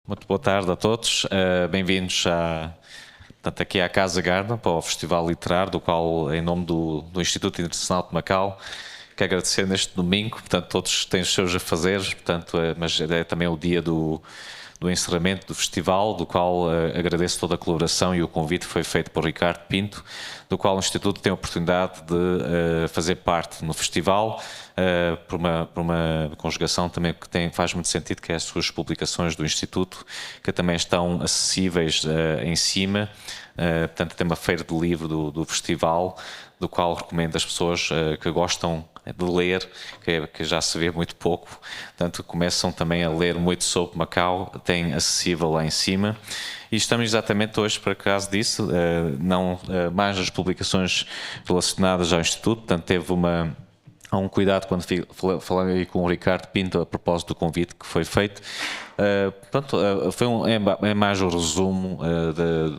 Muito boa tarde a todos. Bem-vindos portanto, aqui à Casa Garden, para o Festival Literário, do qual, em nome do Instituto Internacional de Macau, quero agradecer neste domingo. Portanto, todos têm os seus afazeres, portanto, mas é também o dia do encerramento do festival, do qual agradeço toda a colaboração, e o convite foi feito por Ricardo Pinto, do qual o Instituto tem a oportunidade de fazer parte no festival, por uma conjugação também que faz muito sentido, que é as suas publicações do Instituto, que também estão acessíveis em cima. Portanto, tem uma feira do livro do festival, do qual recomendo às pessoas que gostam de ler, que já se vê muito pouco, portanto começam também a ler muito sobre Macau, tem acessível lá em cima. E estamos exatamente hoje para causa disso, não mais as publicações relacionadas ao Instituto. Portanto, há um cuidado quando falei com o Ricardo Pinto a propósito do convite que foi feito. É mais o resumo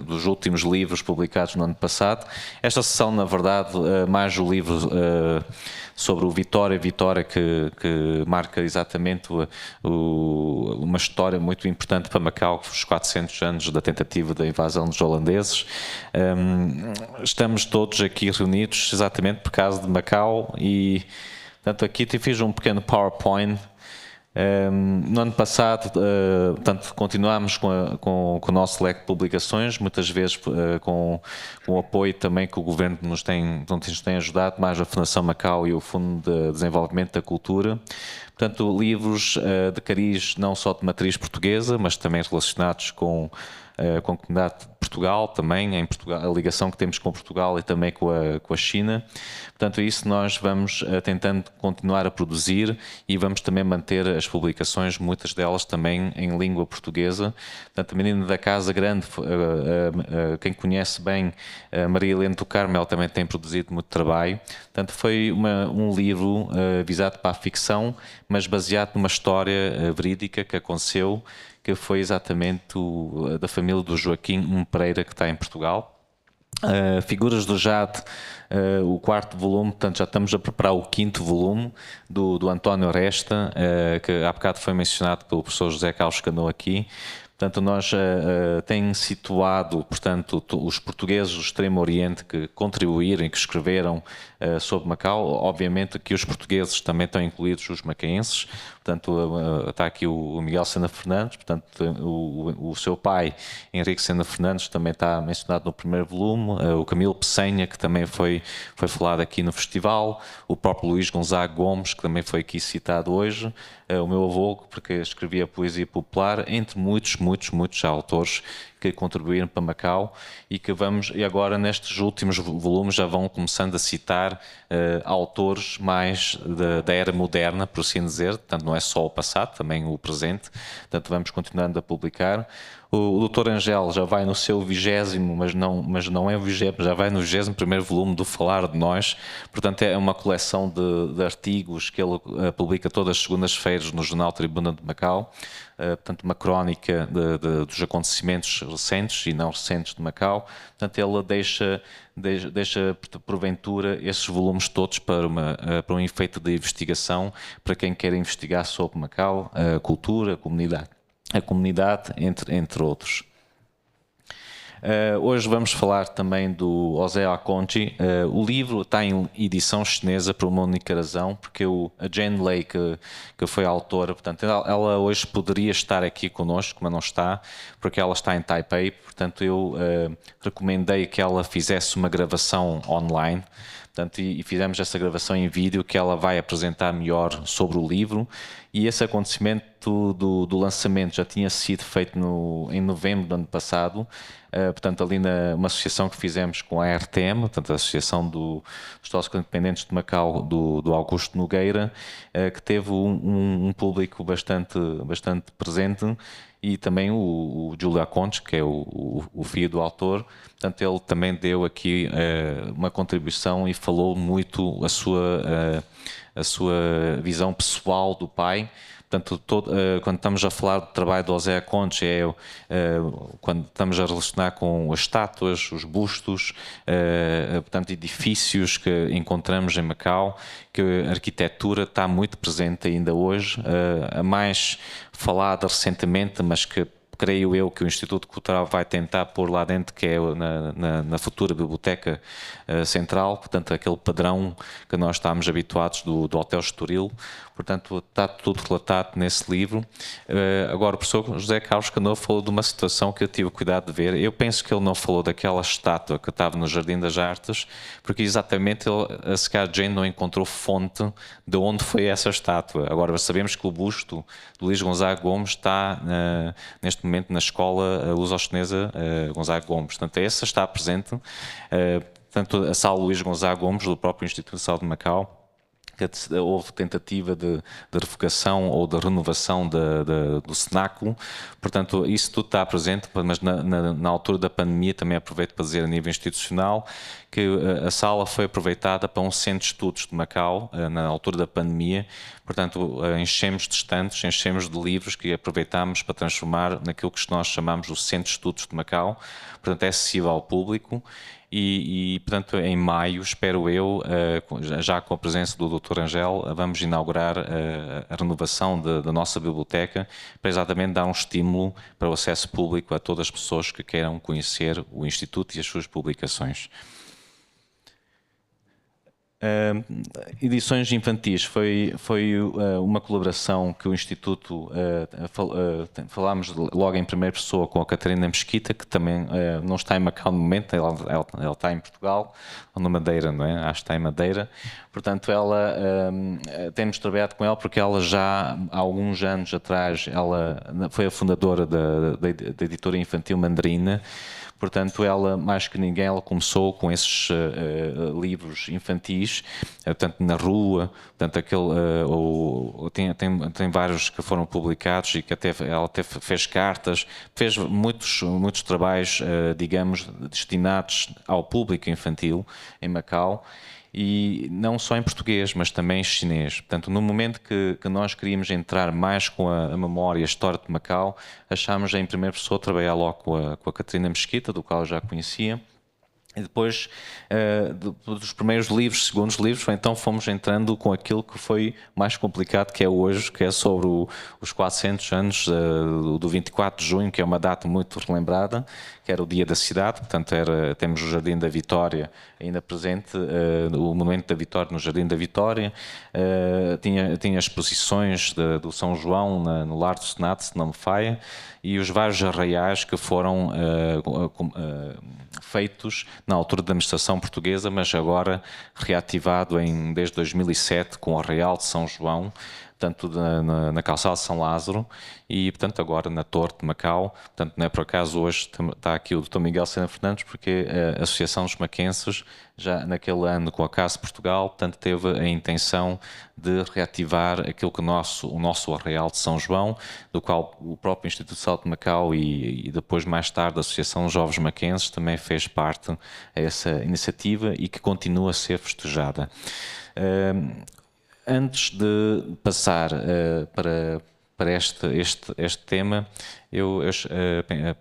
dos últimos livros publicados no ano passado. Esta sessão, na verdade, mais o livro sobre o Vitória, que marca exatamente uma história muito importante para Macau, os 400 anos da tentativa da invasão dos holandeses. Estamos todos aqui reunidos exatamente por causa de Macau e, portanto, aqui te fiz um pequeno PowerPoint. No ano passado, portanto, continuámos com o nosso leque de publicações, muitas vezes com o apoio também que o Governo nos tem ajudado, mais a Fundação Macau e o Fundo de Desenvolvimento da Cultura. Portanto, livros de cariz não só de matriz portuguesa, mas também relacionados com a comunidade de Portugal, também em Portugal, a ligação que temos com Portugal e também com a China. Portanto, isso nós vamos tentando continuar a produzir e vamos também manter as publicações, muitas delas também em língua portuguesa. Portanto, a Menina da Casa Grande, quem conhece bem, a Maria Helena do Carmo, também tem produzido muito trabalho. Portanto, foi um livro visado para a ficção, mas baseado numa história verídica que aconteceu, que foi exatamente da família do Joaquim Pereira, que está em Portugal. Figuras do Jade, o quarto volume, portanto já estamos a preparar o quinto volume do António Resta, que há bocado foi mencionado pelo professor José Carlos Cano aqui. Portanto, nós tem situado, portanto, os portugueses do Extremo Oriente que contribuíram e que escreveram sobre Macau. Obviamente que os portugueses também estão incluídos os macaenses. Portanto, está aqui o Miguel Sena Fernandes, portanto, o seu pai, Henrique Sena Fernandes, também está mencionado no primeiro volume. O Camilo Pessenha, que também foi falado aqui no festival. O próprio Luís Gonzaga Gomes, que também foi aqui citado hoje. O meu avô, porque escrevia poesia popular, entre muitos autores que contribuíram para Macau e agora nestes últimos volumes já vão começando a citar autores mais da era moderna, por assim dizer. Portanto, não é só o passado, também o presente. Portanto, vamos continuando a publicar. O Dr. Angel já vai no seu 20º, mas não é o 20º, já vai no 21º volume do Falar de Nós. Portanto, é uma coleção de artigos que ele publica todas as segundas-feiras no Jornal Tribuna de Macau. Portanto, uma crónica dos acontecimentos recentes e não recentes de Macau. Portanto, ele deixa porventura esses volumes todos para um efeito de investigação, para quem quer investigar sobre Macau, a cultura, a comunidade, entre outros. Hoje vamos falar também do José Aconchi. O livro está em edição chinesa por uma única razão, porque a Jane Lei, que foi a autora, portanto, ela hoje poderia estar aqui connosco, mas não está, porque ela está em Taipei. Portanto, eu recomendei que ela fizesse uma gravação online. Portanto, e fizemos essa gravação em vídeo, que ela vai apresentar melhor sobre o livro. E esse acontecimento do lançamento já tinha sido feito em novembro do ano passado, portanto, ali numa associação que fizemos com a RTM, portanto, a Associação dos Tóxicos Independentes de Macau, do Augusto Nogueira, que teve um público bastante presente, e também o Júlio Acontes, que é o filho do autor. Portanto, ele também deu aqui uma contribuição e falou muito a sua visão pessoal do pai. Portanto, quando estamos a falar do trabalho do José Acontes, quando estamos a relacionar com as estátuas, os bustos, portanto, edifícios que encontramos em Macau, que a arquitetura está muito presente ainda hoje, a mais falada recentemente, mas que creio eu que o Instituto Cultural vai tentar pôr lá dentro, que é na futura Biblioteca Central, portanto, aquele padrão que nós estamos habituados do Hotel Estoril. Portanto, está tudo relatado nesse livro. Agora, o professor José Carlos Canoa falou de uma situação que eu tive cuidado de ver. Eu penso que ele não falou daquela estátua que estava no Jardim das Artes, porque exatamente a Scar Jane não encontrou fonte de onde foi essa estátua. Agora, sabemos que o busto do Luís Gonzaga Gomes está neste momento na Escola Luso-Chinesa Gonzaga Gomes. Portanto, essa está presente. Portanto, a Sala Luís Gonzaga Gomes, do próprio Instituto de Saúde de Macau, que houve tentativa de revogação ou de renovação do cenáculo. Portanto, isso tudo está presente, mas na altura da pandemia também aproveito para dizer a nível institucional que a sala foi aproveitada para um centro de estudos de Macau na altura da pandemia. Portanto, enchemos de estantes, enchemos de livros que aproveitámos para transformar naquilo que nós chamamos o Centro de Estudos de Macau. Portanto, é acessível ao público. Portanto, em maio, espero eu, já com a presença do Dr. Angel, vamos inaugurar a renovação da nossa biblioteca para exatamente dar um estímulo para o acesso público a todas as pessoas que queiram conhecer o Instituto e as suas publicações. Edições infantis foi uma colaboração que o Instituto falámos logo em primeira pessoa com a Catarina Mesquita, que também não está em Macau no momento, ela está em Portugal, ou na Madeira, não é? Acho que está em Madeira. Portanto, temos trabalhado com ela porque ela já há alguns anos atrás ela foi a fundadora da editora infantil Mandarina. Portanto, ela, mais que ninguém, ela começou com esses livros infantis, portanto, na rua, portanto, tem vários que foram publicados e que ela até fez cartas, fez muitos trabalhos, digamos, destinados ao público infantil em Macau. E não só em português, mas também em chinês. Portanto, no momento que nós queríamos entrar mais com a memória e a história de Macau, achámos em primeira pessoa trabalhar logo com a Catarina Mesquita, do qual eu já conhecia. E depois dos primeiros livros, segundos livros, então fomos entrando com aquilo que foi mais complicado, que é hoje, que é sobre os 400 anos do 24 de junho, que é uma data muito relembrada, que era o Dia da Cidade. Portanto, temos o Jardim da Vitória ainda presente, o Monumento da Vitória no Jardim da Vitória, tinha exposições do São João no Lar do Senado, se não me falha, e os vários arraiais que foram feitos na altura da administração portuguesa, mas agora reativado desde 2007 com o Arraial de São João, tanto na calçada de São Lázaro e, portanto, agora na Torre de Macau. Portanto, não é por acaso hoje está aqui o Dr. Miguel Sena Fernandes, porque a Associação dos Maquenses, já naquele ano com a Casa de Portugal, portanto, teve a intenção de reativar aquilo que o nosso Arraial de São João, do qual o próprio Instituto de Saúde de Macau e depois, mais tarde, a Associação dos Jovens Maquenses também fez parte dessa iniciativa e que continua a ser festejada. Antes de passar para este tema, eu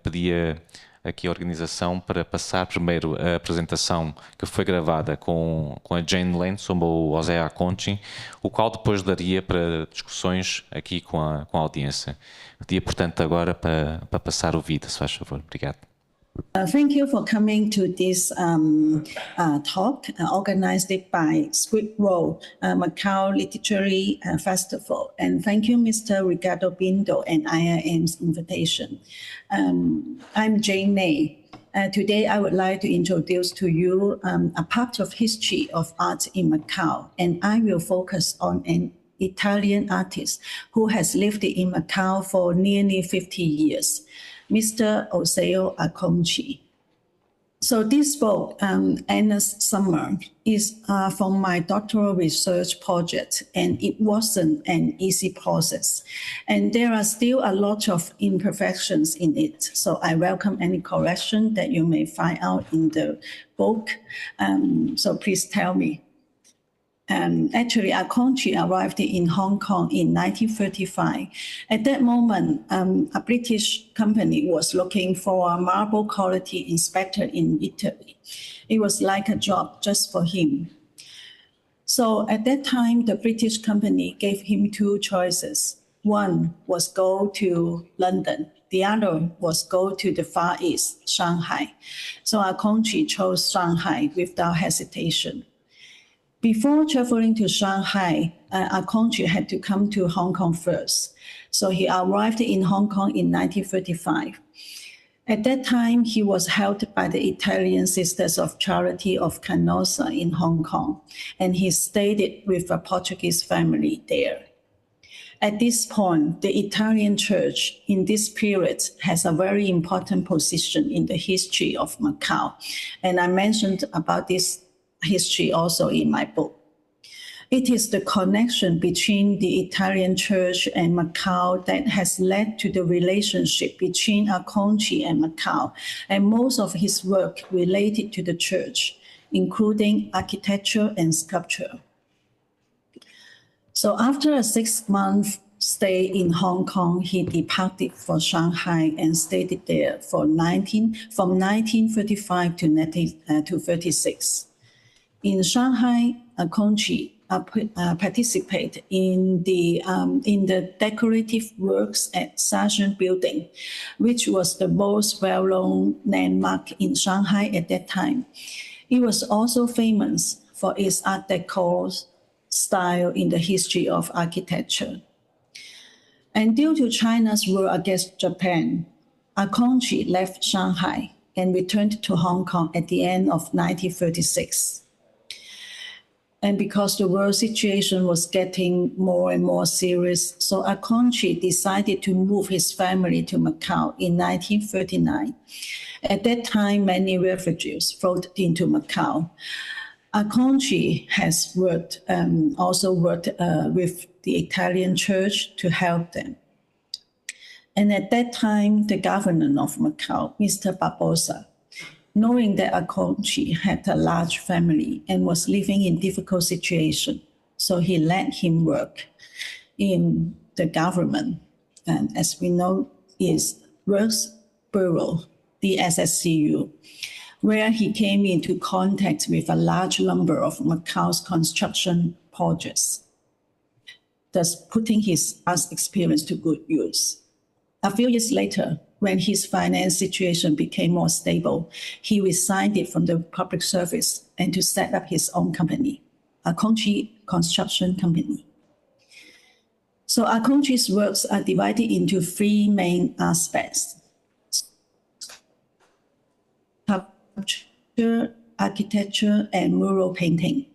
pedia aqui a organização para passar primeiro a apresentação que foi gravada com a Jane Lane sobre o José Aconchi, o qual depois daria para discussões aqui com a audiência. Pedia, portanto, agora para passar o vídeo, se faz favor. Obrigado. Thank you for coming to this talk organized by Script Roll Macau Literary Festival. And thank you, Mr. Ricardo Bindo and IIM's invitation. I'm Jane Lei. Today, I would like to introduce to you a part of history of art in Macau, and I will focus on an Italian artist who has lived in Macau for nearly 50 years. Mr. José Aconchi. So this book, Endless Summer, is from my doctoral research project, and it wasn't an easy process. And there are still a lot of imperfections in it. So I welcome any correction that you may find out in the book. So please tell me. Actually, Aconchi arrived in Hong Kong in 1935. At that moment, a British company was looking for a marble quality inspector in Italy. It was like a job just for him. So at that time, the British company gave him two choices. One was go to London The other was go to the Far East, Shanghai. So Akongji chose Shanghai without hesitation. Before traveling to Shanghai, Akongji had to come to Hong Kong first. So he arrived in Hong Kong in 1935. At that time, he was held by the Italian Sisters of Charity of Canossa in Hong Kong, and he stayed with a Portuguese family there. At this point, the Italian Church in this period has a very important position in the history of Macau, and I mentioned about this history also in my book. It is the connection between the Italian Church and Macau that has led to the relationship between Akongji and Macau, and most of his work related to the church, including architecture and sculpture. So after a 6-month stay in Hong Kong, he departed for Shanghai and stayed there from 1935 to 1936. In Shanghai, Akongji participated in the decorative works at Sargent Building, which was the most well-known landmark in Shanghai at that time. It was also famous for its Art Deco style in the history of architecture. And due to China's war against Japan, Akongji left Shanghai and returned to Hong Kong at the end of 1936. And because the world situation was getting more and more serious, so Akongji decided to move his family to Macau in 1939. At that time, many refugees flowed into Macau. Akongji has also worked with the Italian Church to help them. And at that time, the governor of Macau, Mr. Barbosa, knowing that Akongji had a large family and was living in difficult situation, so he let him work in the government, and as we know, is Works Bureau, the SSCU, where he came into contact with a large number of Macau's construction projects, thus putting his past experience to good use. A few years later, when his finance situation became more stable, he resigned from the public service and to set up his own company, Akongji Construction Company. So Akongji's works are divided into 3 main aspects: sculpture, architecture, and mural painting.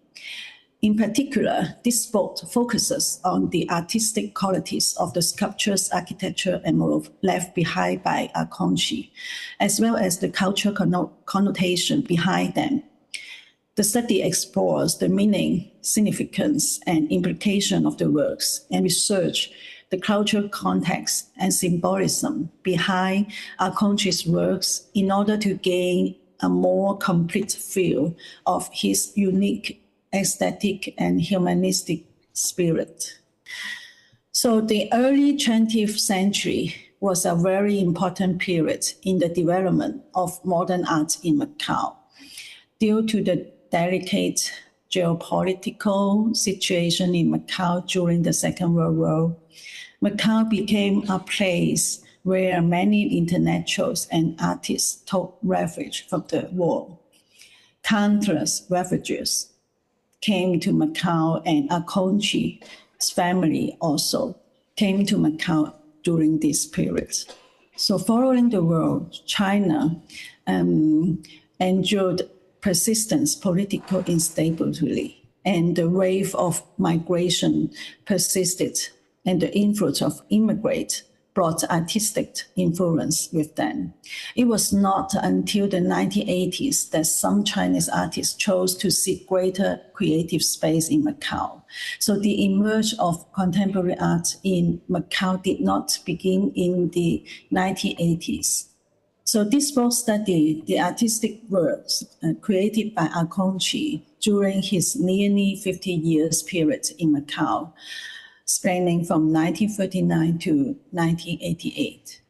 In particular, this book focuses on the artistic qualities of the sculptures, architecture, and mural left behind by Akongji, as well as the cultural connotation behind them. The study explores the meaning, significance, and implication of the works, and research the cultural context and symbolism behind Akongji's works in order to gain a more complete feel of his unique aesthetic and humanistic spirit. So the early 20th century was a very important period in the development of modern art in Macau. Due to the delicate geopolitical situation in Macau during the Second World War, Macau became a place where many intellectuals and artists took refuge from the war. Countless refugees came to Macau, and Akongji's family also came to Macau during this period. So following the war, China endured persistent political instability, and the wave of migration persisted, and the influence of immigrants brought artistic influence with them. It was not until the 1980s that some Chinese artists chose to seek greater creative space in Macau. So the emergence of contemporary art in Macau did not begin in the 1980s. So this book studied the artistic works created by Akongji during his nearly 50 years period in Macau, spanning from 1939 to 1988.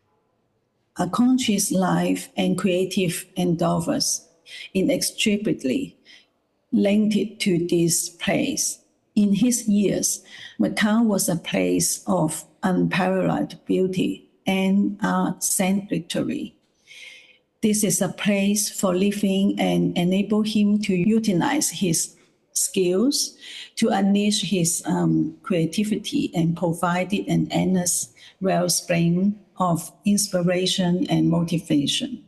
Akongji's life and creative endeavors inextricably linked to this place. In his years, Macau was a place of unparalleled beauty, and art sanctuary. This is a place for living and enable him to utilize his skills to unleash his creativity and provide it an endless wellspring of inspiration and motivation.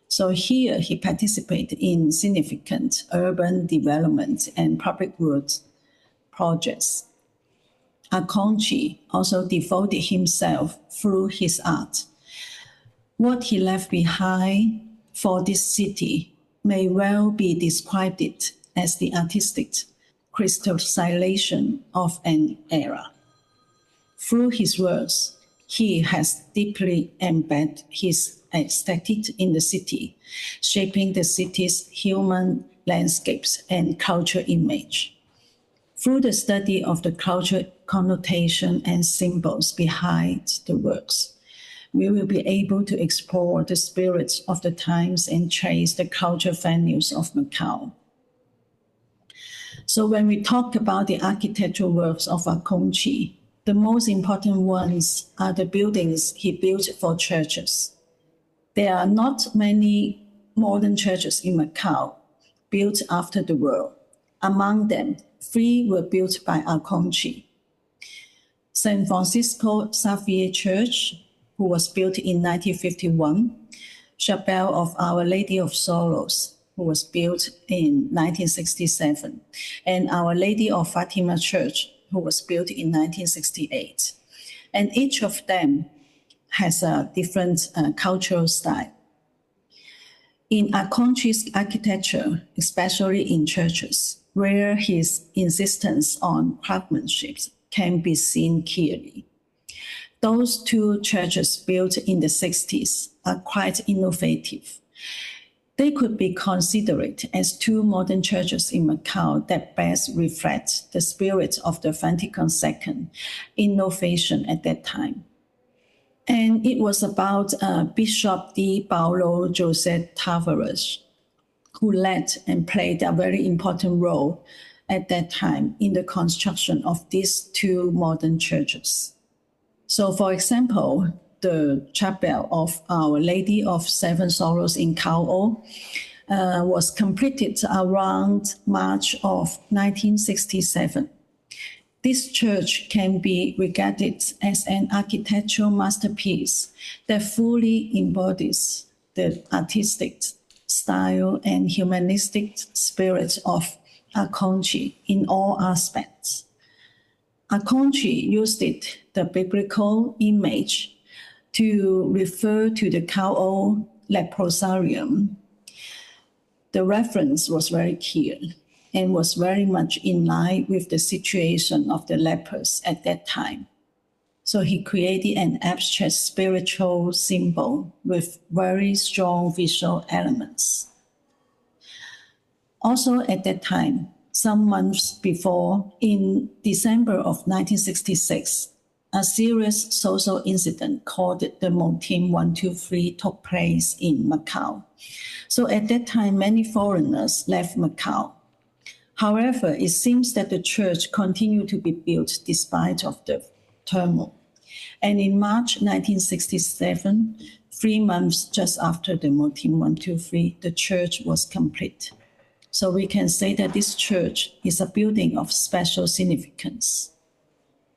So here he participated in significant urban development and public goods projects. Akonchi also devoted himself through his art. What he left behind for this city may well be described as the artistic crystallization of an era. Through his works, he has deeply embedded his aesthetic in the city, shaping the city's human landscapes and culture image. Through the study of the cultural connotation and symbols behind the works, we will be able to explore the spirits of the times and trace the cultural values of Macau. So when we talk about the architectural works of Akonchi, the most important ones are the buildings he built for churches. There are not many modern churches in Macau built after the war. Among them, 3 were built by Akonchi. San Francisco Xavier Church, who was built in 1951, Chapel of Our Lady of Sorrows, who was built in 1967, and Our Lady of Fatima Church, who was built in 1968. And each of them has a different cultural style. In Akonchi's architecture, especially in churches, where his insistence on craftsmanship can be seen clearly. Those 2 churches built in the 60s are quite innovative. They could be considered as 2 modern churches in Macau that best reflect the spirit of the Vatican II innovation at that time. And it was about Bishop D. Paulo José Tavares, who led and played a very important role at that time in the construction of these 2 modern churches. So, for example, the chapel of Our Lady of Seven Sorrows in Kao was completed around March of 1967. This church can be regarded as an architectural masterpiece that fully embodies the artistic style and humanistic spirit of Akonchi in all aspects. Akonchi used the biblical image to refer to the Kao leprosarium. The reference was very clear and was very much in line with the situation of the lepers at that time. So he created an abstract spiritual symbol with very strong visual elements. Also at that time, some months before, in December of 1966, a serious social incident called the Motim 123 took place in Macau. So at that time, many foreigners left Macau. However, it seems that the church continued to be built despite of the turmoil. And in March 1967, 3 months just after the Motim 123, the church was complete. So we can say that this church is a building of special significance.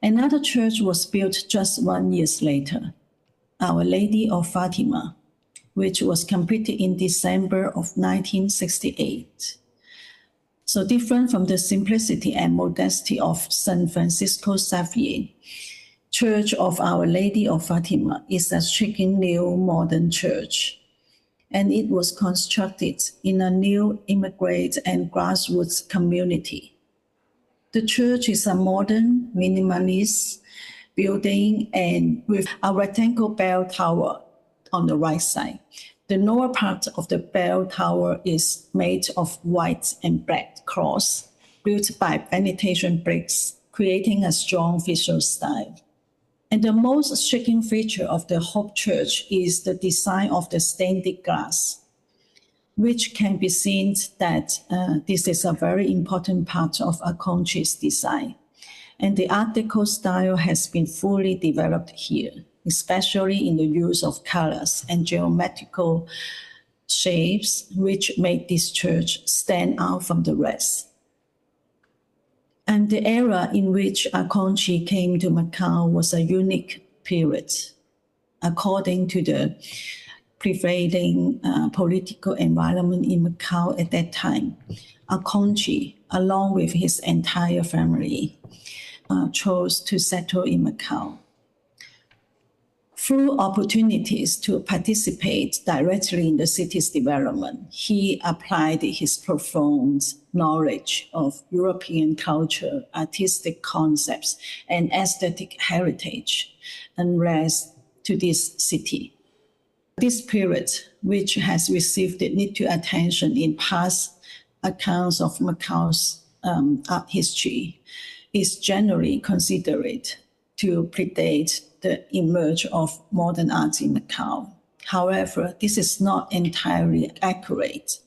Another church was built just 1 year later, Our Lady of Fatima, which was completed in December of 1968. So different from the simplicity and modesty of San Francisco Xavier, Church of Our Lady of Fatima is a striking new modern church, and it was constructed in a new immigrant and grassroots community. The church is a modern, minimalist building and with a rectangle bell tower on the right side. The lower part of the bell tower is made of white and black cross, built by venetation bricks, creating a strong visual style. And the most striking feature of the Hope Church is the design of the stained glass, which can be seen that this is a very important part of Akonchi's design. And the Art Deco style has been fully developed here. especially in the use of colors and geometrical shapes, which made this church stand out from the rest. And the era in which Akonchi came to Macau was a unique period. According to the prevailing political environment in Macau at that time, Akonchi, along with his entire family, chose to settle in Macau. Through opportunities to participate directly in the city's development, he applied his profound knowledge of European culture, artistic concepts, and aesthetic heritage and rest to this city. This period, which has received little attention in past accounts of Macau's art history, is generally considered to predate the emergence of modern art in Macau. However, this is not entirely accurate.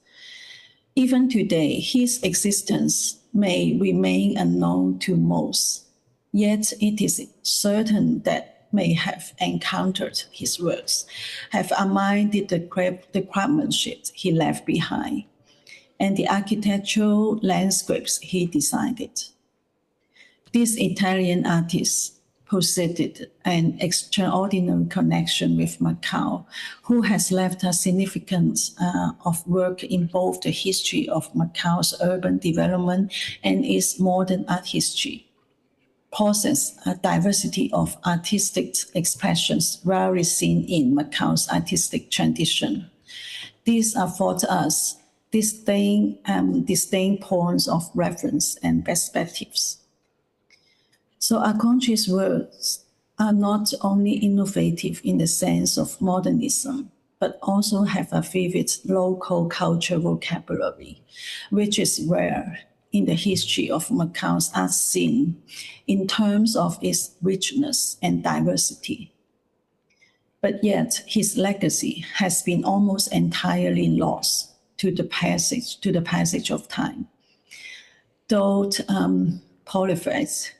Even today, his existence may remain unknown to most, yet it is certain that may have encountered his works, have admired the craftsmanship he left behind, and the architectural landscapes he designed. This Italian artist possessed an extraordinary connection with Macau, who has left a significance of work in both the history of Macau's urban development and its modern art history. Possess a diversity of artistic expressions rarely seen in Macau's artistic tradition. These afford us distinct points of reference and perspectives. So Akonchi's works are not only innovative in the sense of modernism, but also have a vivid local cultural vocabulary, which is rare in the history of Macau's art scene in terms of its richness and diversity. But yet his legacy has been almost entirely lost to the passage of time. Though proliferate,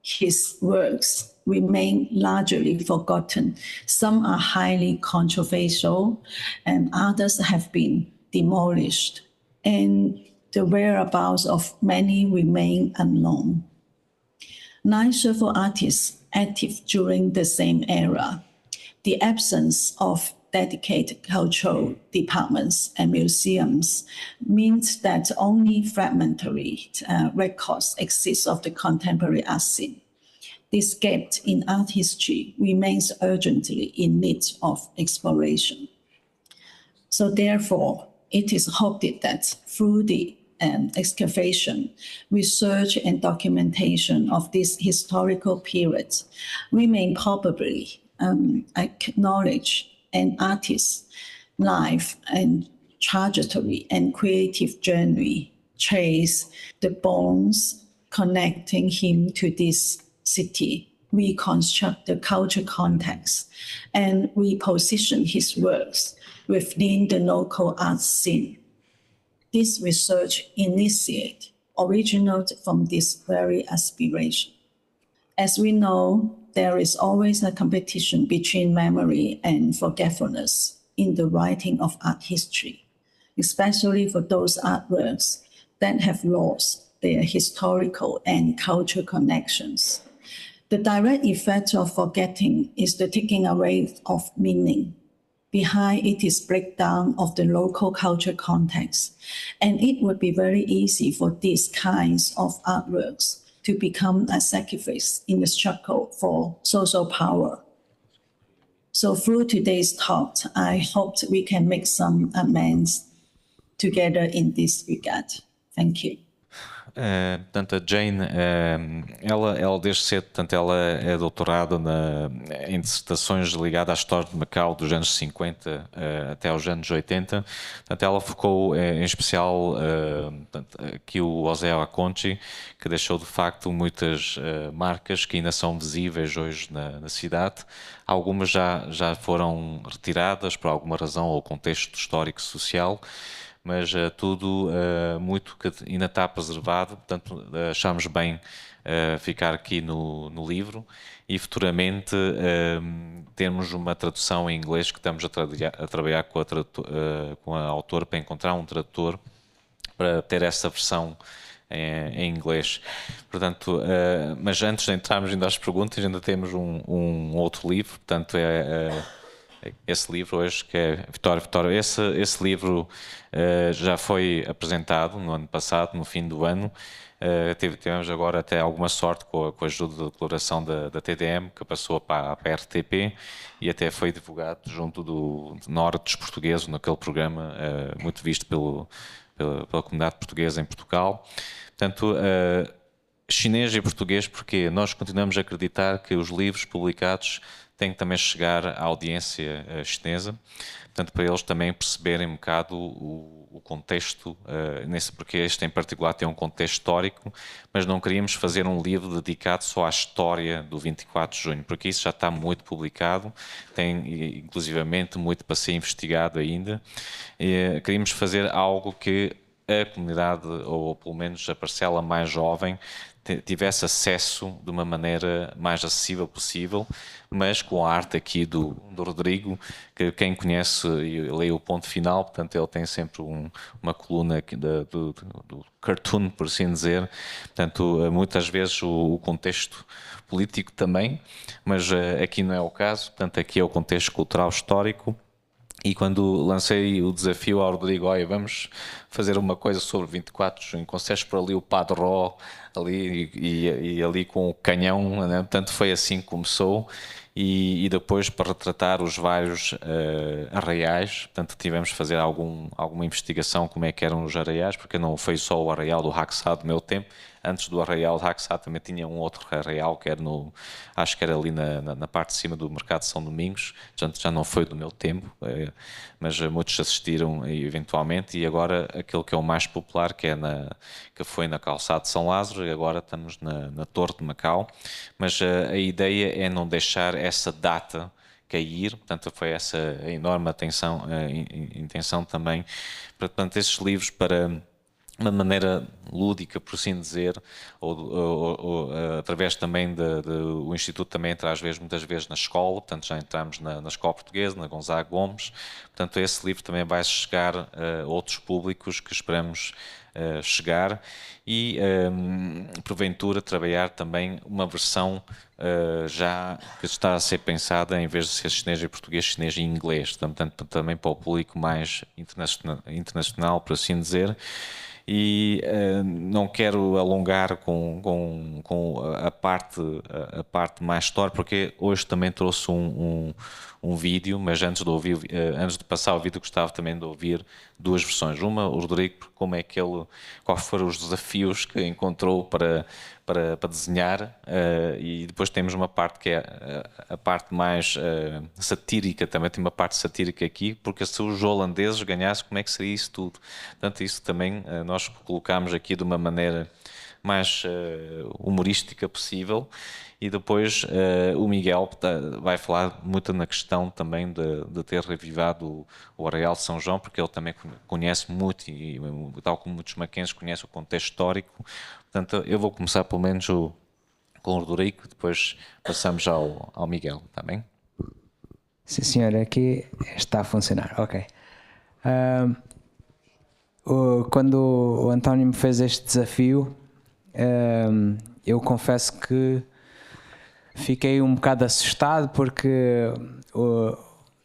his works remain largely forgotten. Some are highly controversial and others have been demolished, and the whereabouts of many remain unknown. 9 several artists active during the same era. The absence of dedicated cultural departments and museums means that only fragmentary records exist of the contemporary art scene. This gap in art history remains urgently in need of exploration. So therefore, it is hoped that through the excavation, research and documentation of this historical period, we may probably acknowledge an artist's life and trajectory and creative journey, trace the bonds connecting him to this city, reconstruct the culture context, and reposition his works within the local art scene. This research originated from this very aspiration. As we know, there is always a competition between memory and forgetfulness in the writing of art history, especially for those artworks that have lost their historical and cultural connections. The direct effect of forgetting is the taking away of meaning. Behind it is breakdown of the local culture context, and it would be very easy for these kinds of artworks to become a sacrifice in the struggle for social power. So through today's talk, I hope we can make some amends together in this regard. Thank you. Portanto, a Jane, ela desde cedo, portanto, ela é doutorada em dissertações ligadas à história de Macau dos anos 50 até aos anos 80. Portanto, ela focou em especial aqui o José Akonchi, que deixou de facto muitas marcas que ainda são visíveis hoje na cidade. Algumas já foram retiradas por alguma razão ou contexto histórico social, mas tudo muito que ainda está preservado, portanto achamos bem ficar aqui no livro e futuramente termos uma tradução em inglês, que estamos a trabalhar com a autora para encontrar um tradutor para ter essa versão em inglês. Portanto, mas antes de entrarmos ainda às perguntas, ainda temos um outro livro, portanto esse livro hoje, que é Vitória, Vitória. Esse livro já foi apresentado no ano passado, no fim do ano. Tivemos agora até alguma sorte com a ajuda da colaboração da TDM, que passou para a RTP e até foi divulgado junto do Norte dos Portugueses, naquele programa muito visto pela comunidade portuguesa em Portugal. Portanto, chinês e português, porque nós continuamos a acreditar que os livros publicados têm que também chegar à audiência chinesa, portanto, para eles também perceberem um bocado o contexto, porque este em particular tem um contexto histórico, mas não queríamos fazer um livro dedicado só à história do 24 de junho, porque isso já está muito publicado, tem inclusivamente muito para ser investigado ainda. Queríamos fazer algo que a comunidade, ou pelo menos a parcela mais jovem, tivesse acesso de uma maneira mais acessível possível, mas com a arte aqui do Rodrigo, que quem conhece e lê o Ponto Final, portanto ele tem sempre uma coluna aqui do cartoon, por assim dizer, portanto muitas vezes o contexto político também, mas aqui não é o caso, portanto aqui é o contexto cultural histórico. E quando lancei o desafio ao Rodrigo, olha, vamos fazer uma coisa sobre 24 de junho, consegues por ali o Padre Ró, ali, e ali com o canhão, né? Portanto foi assim que começou. E depois para retratar os vários arraiais, portanto tivemos de fazer alguma investigação como é que eram os arraiais, porque não foi só o arraial do Haksá do meu tempo. Antes do arraial do Haksá também tinha um outro arraial que era acho que era ali na parte de cima do Mercado de São Domingos, já não foi do meu tempo, mas muitos assistiram eventualmente, e agora aquele que é o mais popular, que foi na Calçada de São Lázaro, e agora estamos na Torre de Macau, mas a ideia é não deixar essa data cair, portanto foi essa a enorme intenção também, portanto esses livros para uma maneira lúdica, por assim dizer, ou através também o Instituto também entra muitas vezes na escola, portanto já entramos na Escola Portuguesa, na Gonzaga Gomes, portanto esse livro também vai chegar a outros públicos que esperamos chegar e porventura trabalhar também uma versão já que está a ser pensada, em vez de ser chinês e português, chinês e inglês, portanto também para o público mais internacional, por assim dizer. E não quero alongar com a parte mais histórica, porque hoje também trouxe um vídeo, mas antes de passar o vídeo gostava também de ouvir duas versões. Uma, o Rodrigo, quais foram os desafios que encontrou para desenhar, e depois temos uma parte que é a parte mais satírica, também tem uma parte satírica aqui, porque se os holandeses ganhassem, como é que seria isso tudo? Portanto, isso também nós colocamos aqui de uma maneira mais humorística possível. E depois o Miguel vai falar muito na questão também de ter revivado o Arraial de São João, porque ele também conhece muito, e tal como muitos maquenses, conhece o contexto histórico. Portanto, eu vou começar pelo menos com o Rodrigo, depois passamos ao Miguel, está bem? Sim, senhor, aqui está a funcionar, ok. Quando o António me fez este desafio, eu confesso que fiquei um bocado assustado, porque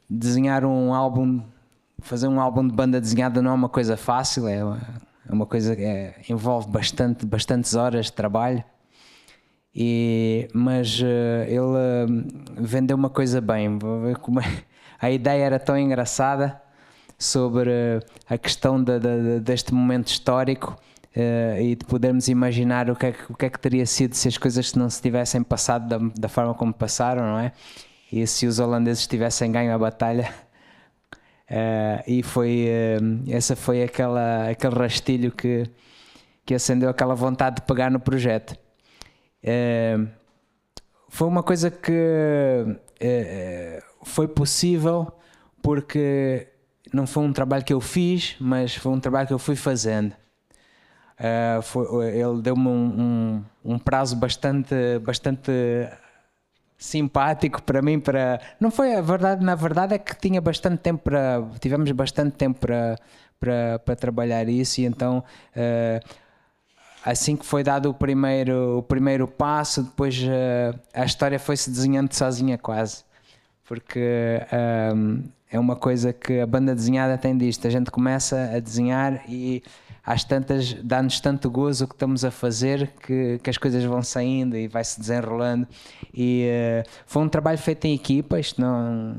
desenhar fazer um álbum de banda desenhada não é uma coisa fácil, é uma coisa que envolve bastantes horas de trabalho, mas ele vendeu uma coisa bem. Vou ver como a ideia era tão engraçada sobre a questão deste momento histórico, e de podermos imaginar o que é que teria sido se as coisas não se tivessem passado da forma como passaram, não é? E se os holandeses tivessem ganho a batalha. E essa foi aquele rastilho que acendeu aquela vontade de pegar no projeto. Foi uma coisa que foi possível porque não foi um trabalho que eu fiz, mas foi um trabalho que eu fui fazendo. Ele deu-me um prazo bastante simpático para mim. Não foi a verdade, na verdade é que tivemos bastante tempo para trabalhar isso, e então assim que foi dado o primeiro passo, depois a história foi-se desenhando sozinha quase, porque é uma coisa que a banda desenhada tem disto: a gente começa a desenhar e às tantas dá-nos tanto gozo o que estamos a fazer que as coisas vão saindo e vai-se desenrolando. E foi um trabalho feito em equipa, isto não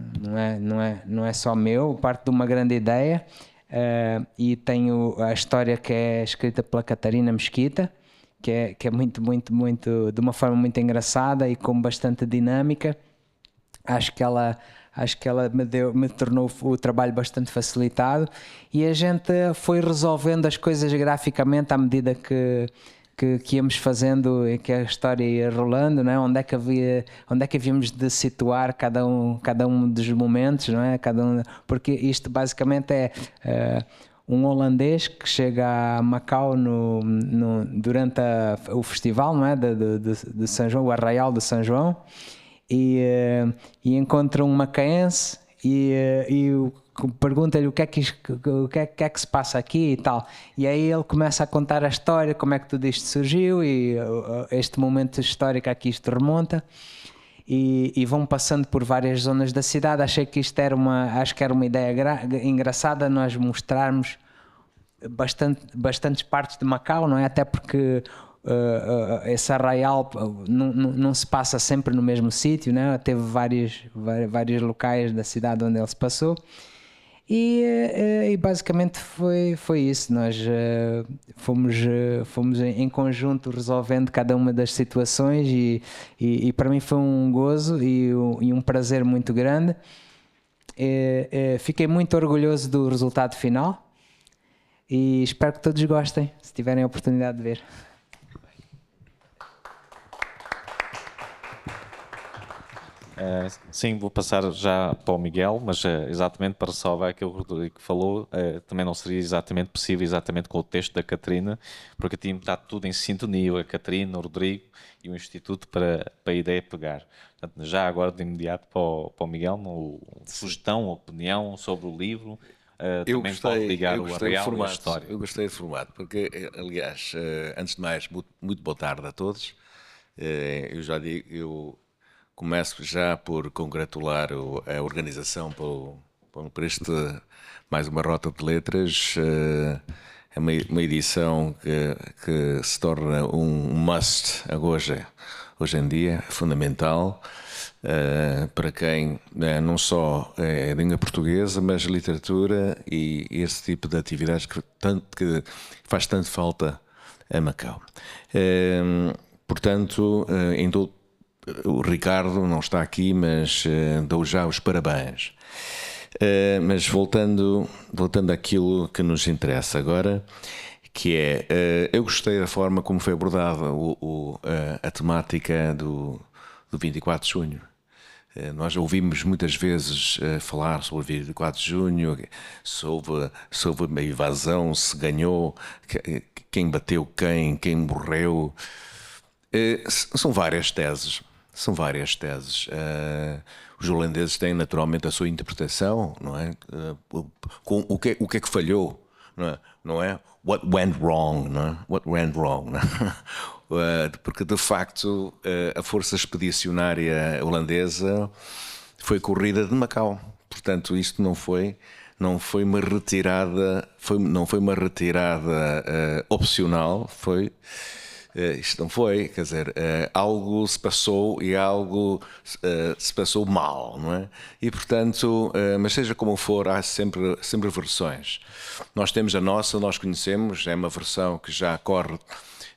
é só meu, parte de uma grande ideia. E tenho a história que é escrita pela Catarina Mesquita, que é muito, de uma forma muito engraçada e com bastante dinâmica. Acho que ela me tornou o trabalho bastante facilitado, e a gente foi resolvendo as coisas graficamente à medida que íamos fazendo e que a história ia rolando, não é? Onde é que havíamos de situar cada um dos momentos, não é? Porque isto basicamente é um holandês que chega a Macau durante o festival, não é? de São João, o Arraial de São João, e encontra um macaense e pergunta-lhe o que é que se passa aqui e tal, e aí ele começa a contar a história, como é que tudo isto surgiu e este momento histórico a que isto remonta, e vão passando por várias zonas da cidade. Acho que era uma ideia engraçada nós mostrarmos bastantes partes de Macau, não é? Até porque esse arraial não se passa sempre no mesmo sítio, né? Teve vários locais da cidade onde ele se passou, e basicamente foi isso. Nós fomos em conjunto resolvendo cada uma das situações, e para mim foi um gozo e um prazer muito grande. Fiquei muito orgulhoso do resultado final e espero que todos gostem, se tiverem a oportunidade de ver. Sim, vou passar já para o Miguel, mas exatamente para salvar aquilo que o Rodrigo falou, também não seria exatamente possível, exatamente com o texto da Catarina, porque a time está tudo em sintonia, a Catarina, o Rodrigo e o Instituto, para a ideia pegar. Portanto, já agora de imediato para o Miguel, uma sugestão, opinião sobre o livro, também pode ligar o Arraial e a história. Eu gostei do formato, porque, aliás, antes de mais, muito boa tarde a todos. Eu já digo, eu começo já por congratular a organização por este, mais uma Rota de Letras. É uma edição que se torna um must hoje em dia, fundamental, para quem não só é língua portuguesa, mas literatura e esse tipo de atividades que faz tanto falta a Macau. Portanto, o Ricardo não está aqui, mas dou já os parabéns. Mas voltando àquilo que nos interessa agora, que é, eu gostei da forma como foi abordada a temática do 24 de junho. Nós ouvimos muitas vezes falar sobre o 24 de junho, sobre uma invasão, se ganhou, quem bateu quem morreu. São várias teses. Os holandeses têm naturalmente a sua interpretação, não é? O que é que falhou, não é? What went wrong, não é? What went wrong, não é? Porque de facto a força expedicionária holandesa foi corrida de Macau. Portanto, isto não foi uma retirada, não foi uma retirada opcional, foi. Isto não foi, quer dizer, algo se passou e algo se passou mal, não é? E portanto, mas seja como for, há sempre versões. Nós temos a nossa, nós conhecemos, é uma versão que já corre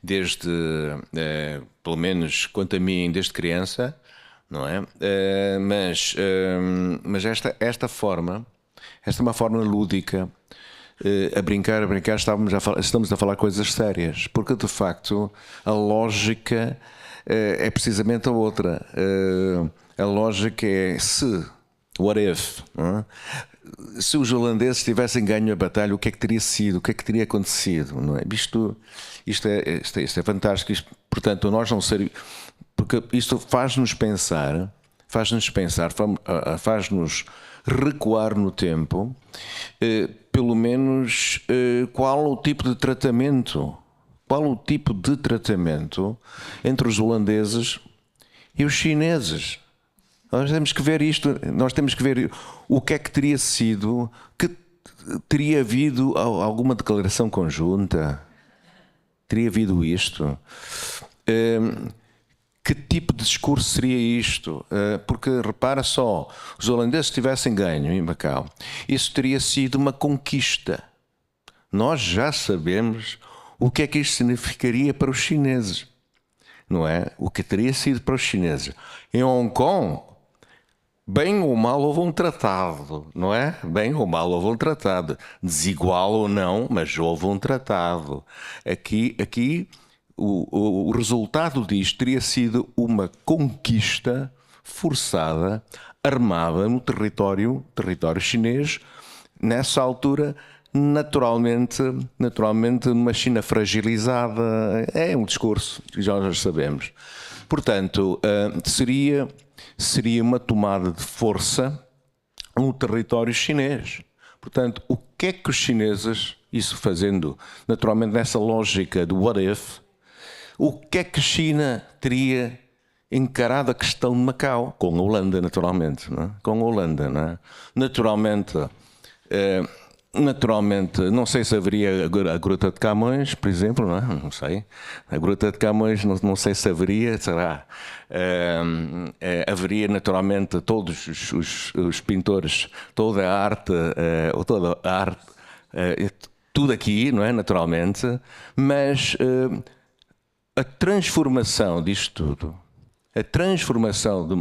desde, pelo menos quanto a mim, desde criança, não é? Mas esta forma, esta é uma forma lúdica. A brincar, estamos a falar coisas sérias, porque de facto a lógica é precisamente a outra. A lógica é what if, não é? Se os holandeses tivessem ganho a batalha, o que é que teria sido, o que é que teria acontecido, não é? Isto é fantástico. Portanto, nós não seríamos, porque isto faz-nos pensar, faz-nos recuar no tempo, pelo menos qual o tipo de tratamento entre os holandeses e os chineses. Nós temos que ver isto, nós temos que ver o que é que teria sido, que teria havido alguma declaração conjunta, teria havido isto. Que tipo de discurso seria isto? Porque repara só, os holandeses tivessem ganho em Macau, isso teria sido uma conquista. Nós já sabemos o que é que isto significaria para os chineses, não é? O que teria sido para os chineses. Em Hong Kong, bem ou mal houve um tratado, não é? Bem ou mal houve um tratado. Desigual ou não, mas houve um tratado. Aqui o resultado disto teria sido uma conquista forçada, armada no território chinês, nessa altura, naturalmente numa China fragilizada. É um discurso que já sabemos. Portanto, seria uma tomada de força no território chinês. Portanto, o que é que os chineses, isso fazendo naturalmente nessa lógica do what if, o que é que a China teria encarado a questão de Macau? Com a Holanda, naturalmente. Não é? Com a Holanda, não é? Naturalmente, não sei se haveria a Gruta de Camões, por exemplo, não é? Não sei. A Gruta de Camões, não sei se haveria, será? Haveria naturalmente todos os pintores, toda a arte, tudo aqui, não é? Naturalmente, mas a transformação disto tudo, a transformação de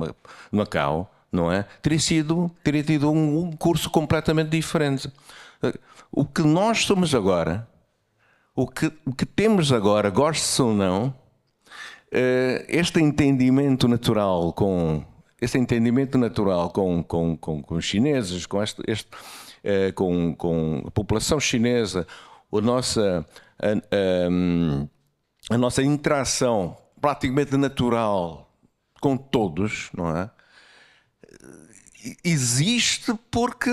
Macau, não é? Teria tido um curso completamente diferente. O que nós somos agora, o que temos agora, goste-se ou não, este entendimento natural com os chineses, com a população chinesa, a nossa interação praticamente natural com todos, não é? Existe porque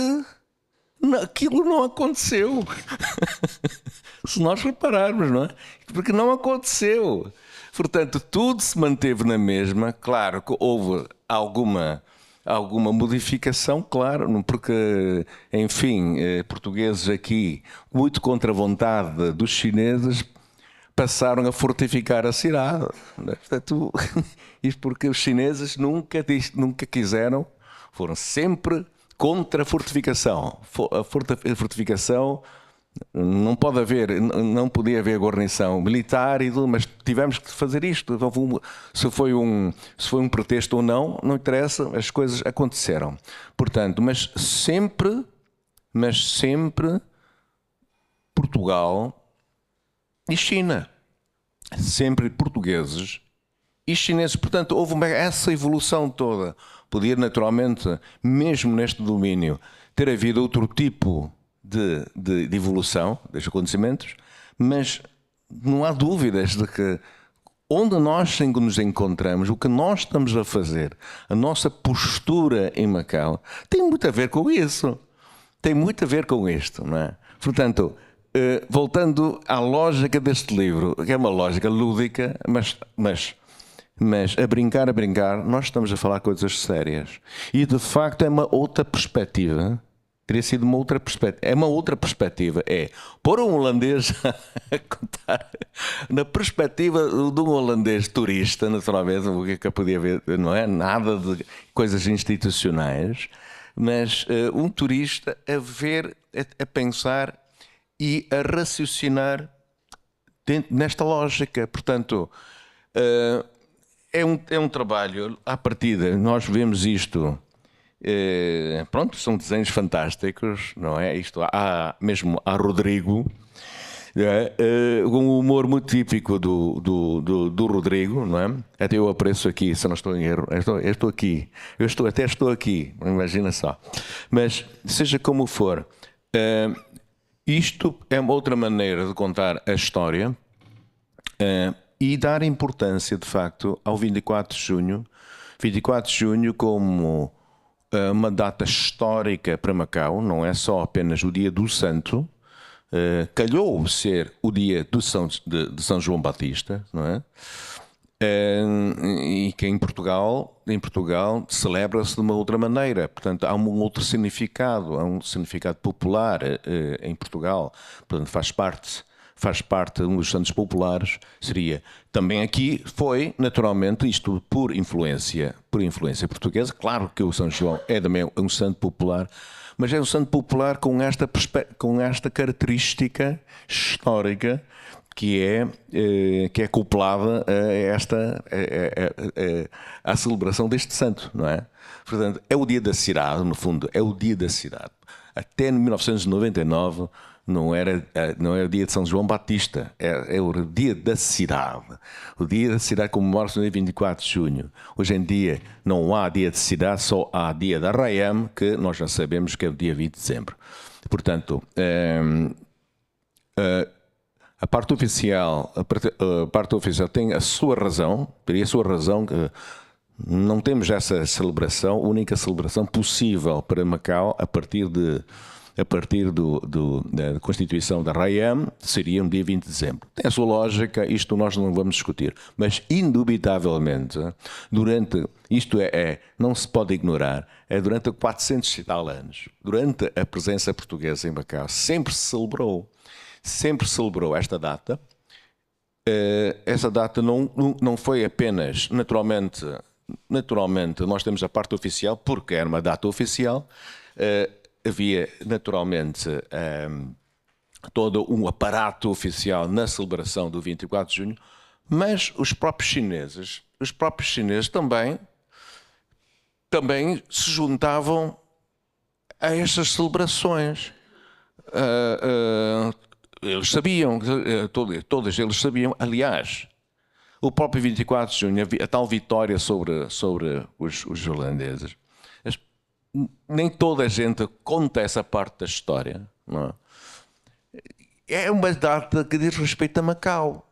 aquilo não aconteceu. Se nós repararmos, não é? Porque não aconteceu. Portanto, tudo se manteve na mesma. Claro que houve alguma modificação, claro, porque, enfim, portugueses aqui, muito contra a vontade dos chineses, passaram a fortificar a cidade. Portanto, isto porque os chineses nunca quiseram, foram sempre contra a fortificação. A fortificação não podia haver guarnição militar e tudo, mas tivemos que fazer isto. Se foi um pretexto ou não interessa, as coisas aconteceram. Portanto, mas sempre Portugal e China, sempre portugueses e chineses. Portanto, houve essa evolução toda. Podia naturalmente, mesmo neste domínio, ter havido outro tipo de evolução dos acontecimentos, mas não há dúvidas de que onde nós nos encontramos, o que nós estamos a fazer, a nossa postura em Macau, tem muito a ver com isso. Tem muito a ver com isto, não é? Portanto, voltando à lógica deste livro, que é uma lógica lúdica, mas a brincar, nós estamos a falar coisas sérias. E de facto é uma outra perspectiva. Teria sido uma outra perspectiva. É uma outra perspectiva. É pôr um holandês a contar na perspectiva de um holandês turista, naturalmente, o que é que podia haver, não é? Nada de coisas institucionais, mas um turista a ver, a pensar e a raciocinar nesta lógica. Portanto, é um trabalho, à partida, nós vemos isto, pronto, são desenhos fantásticos, não é? Isto há Rodrigo, com um humor muito típico do Rodrigo, não é? Até eu apareço aqui, se não estou em erro, eu estou aqui, até estou aqui, imagina só. Mas, seja como for, isto é uma outra maneira de contar a história, e dar importância, de facto, ao 24 de junho. 24 de junho como uma data histórica para Macau, não é só apenas o dia do santo, calhou ser o dia de São João Batista, não é? E que em Portugal celebra-se de uma outra maneira, portanto há um outro significado, há um significado popular em Portugal, portanto faz parte de um dos santos populares, seria também aqui, foi naturalmente isto por influência portuguesa. Claro que o São João é também um santo popular, mas é um santo popular com esta característica histórica que é acoplada à celebração deste santo, não é? Portanto, é o dia da cidade, no fundo, é o dia da cidade. Até em 1999 não era o dia de São João Batista, é o dia da cidade. O dia da cidade comemora-se no dia 24 de junho. Hoje em dia não há dia de cidade, só há dia da Arraiam, que nós já sabemos que é o dia 20 de dezembro. Portanto, a parte oficial tem a sua razão, teria a sua razão que não temos essa celebração, a única celebração possível para Macau a partir da Constituição da Arraiam seria no dia 20 de dezembro. Tem a sua lógica, isto nós não vamos discutir, mas indubitavelmente, não se pode ignorar, durante 400 e tal anos, durante a presença portuguesa em Macau, sempre se celebrou esta data. Essa data não foi apenas, naturalmente nós temos a parte oficial, porque era uma data oficial, havia naturalmente todo um aparato oficial na celebração do 24 de junho, mas os próprios chineses também se juntavam a estas celebrações. Eles sabiam, todos eles sabiam, aliás, o próprio 24 de junho, a tal vitória sobre os holandeses, nem toda a gente conta essa parte da história, não é? É uma data que diz respeito a Macau,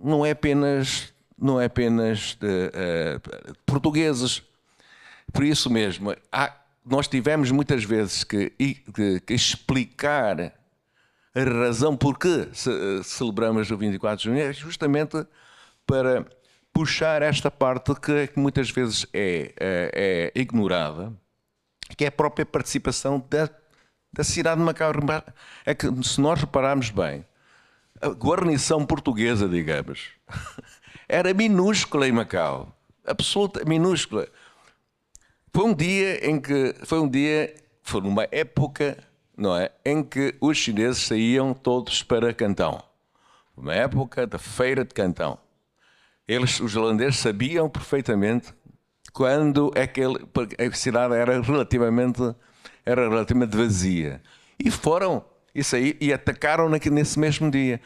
não é apenas de portugueses. Por isso mesmo, nós tivemos muitas vezes que explicar a razão por que celebramos o 24 de junho, é justamente para puxar esta parte que muitas vezes é ignorada, que é a própria participação da cidade de Macau. É que, se nós repararmos bem, a guarnição portuguesa, digamos, era minúscula em Macau, absoluta minúscula. Foi numa época, não é, em que os chineses saíam todos para Cantão, uma época da feira de Cantão. Os holandeses sabiam perfeitamente quando a cidade era relativamente vazia. E atacaram nesse mesmo dia.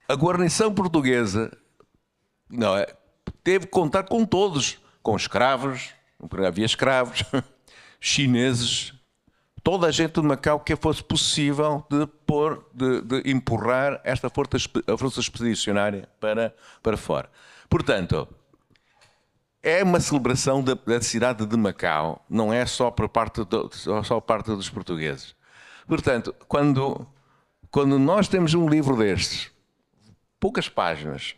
A guarnição portuguesa, não é, teve que contar com todos, com escravos, porque havia escravos, chineses, toda a gente de Macau que fosse possível de empurrar esta força expedicionária para fora. Portanto, é uma celebração da cidade de Macau, não é só por parte dos portugueses. Portanto, quando nós temos um livro destes, poucas páginas,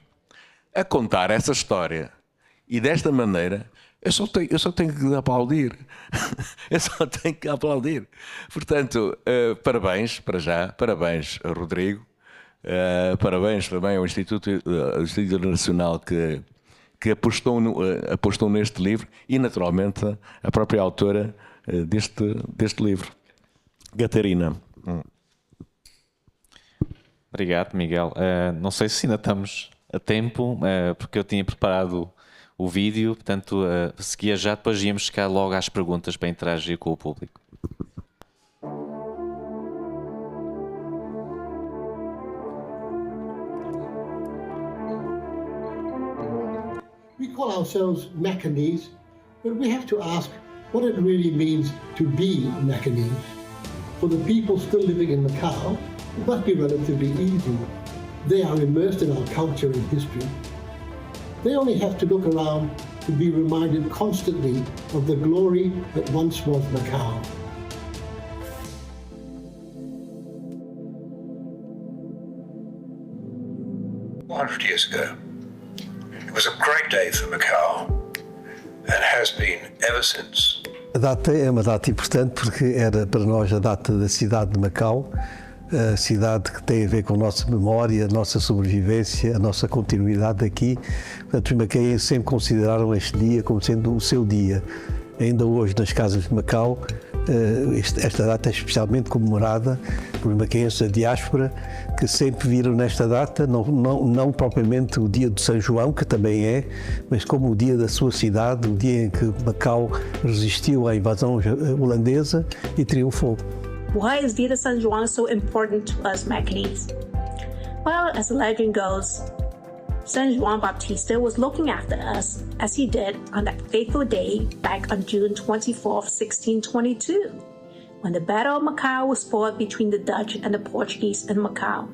a contar essa história e desta maneira, eu só tenho que aplaudir. Eu só tenho que aplaudir. Portanto, parabéns para já, parabéns a Rodrigo, parabéns também ao Instituto Nacional que apostou neste livro e, naturalmente, a própria autora deste livro, Catarina. Obrigado, Miguel. Não sei se ainda estamos a tempo, porque eu tinha preparado o vídeo, portanto, seguia já, depois íamos chegar logo às perguntas para interagir com o público. We call ourselves Macanese, but we have to ask what it really means to be Macanese. For the people still living in Macau, it must be relatively easy. They are immersed in our culture and history. They only have to look around to be reminded constantly of the glory that once was Macau. Years ago. It was a great day for Macau and has been ever since. A data é uma data importante porque era para nós a data da cidade de Macau, a cidade que tem a ver com a nossa memória, a nossa sobrevivência, a nossa continuidade aqui. Portanto, os macaenses sempre consideraram este dia como sendo o seu dia. Ainda hoje, nas casas de Macau, esta data é especialmente comemorada por macaenses da diáspora, que sempre viram nesta data, não propriamente o dia de São João, que também é, mas como o dia da sua cidade, o dia em que Macau resistiu à invasão holandesa e triunfou. Why is Dia de San Juan so important to us Macanese? Well, as the legend goes, San Juan Baptista was looking after us, as he did on that fateful day back on June 24th, 1622, when the Battle of Macau was fought between the Dutch and the Portuguese in Macau.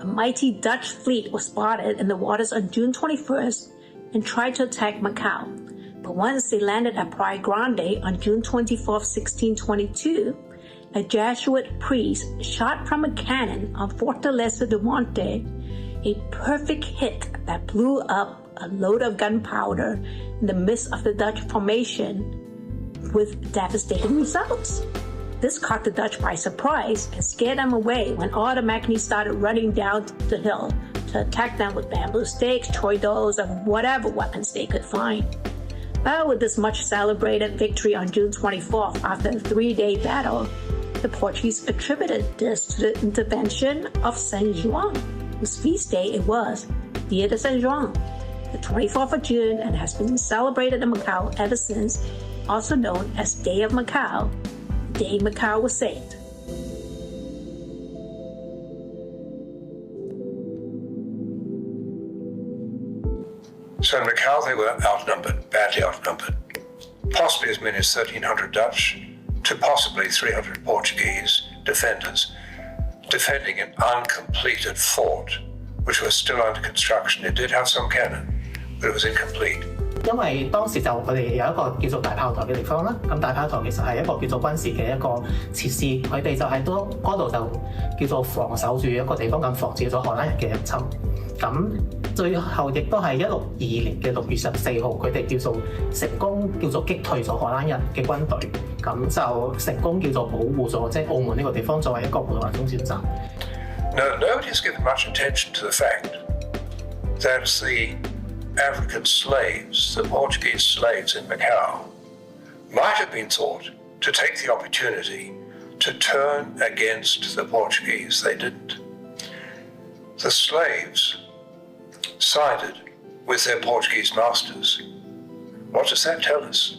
A mighty Dutch fleet was spotted in the waters on June 21st and tried to attack Macau, but once they landed at Praia Grande on June 24th, 1622, a Jesuit priest shot from a cannon on Fortaleza do Monte, a perfect hit that blew up a load of gunpowder in the midst of the Dutch formation with devastating results. This caught the Dutch by surprise and scared them away when all the Macanese started running down the hill to attack them with bamboo stakes, troidos, and whatever weapons they could find. But with this much celebrated victory on June 24th after a 3-day battle, the Portuguese attributed this to the intervention of San Juan, whose feast day it was, Dia de San Juan, the 24th of June, and has been celebrated in Macau ever since, also known as Day of Macau, the day Macau was saved. So in Macau they were outnumbered, badly outnumbered, possibly as many as 1,300 Dutch to possibly 300 Portuguese defenders defending an uncompleted fort, which was still under construction. It did have some cannon, but it was incomplete. 因為當時就佢哋有一個叫做大炮台嘅地方啦，咁大炮台其實係一個叫做軍事嘅一個設施，佢哋就喺嗰度就叫做防守住一個地方，咁防止咗荷蘭人嘅入侵。咁最後亦都係1622年嘅6月14號，佢哋叫做成功叫做擊退咗荷蘭人嘅軍隊，咁就成功叫做保護咗即係澳門呢個地方作為一個葡萄牙中轉站。No, nobody has given much attention to the fact that the African slaves, the Portuguese slaves in Macau, might have been thought to take the opportunity to turn against the Portuguese. They didn't. The slaves sided with their Portuguese masters. What does that tell us?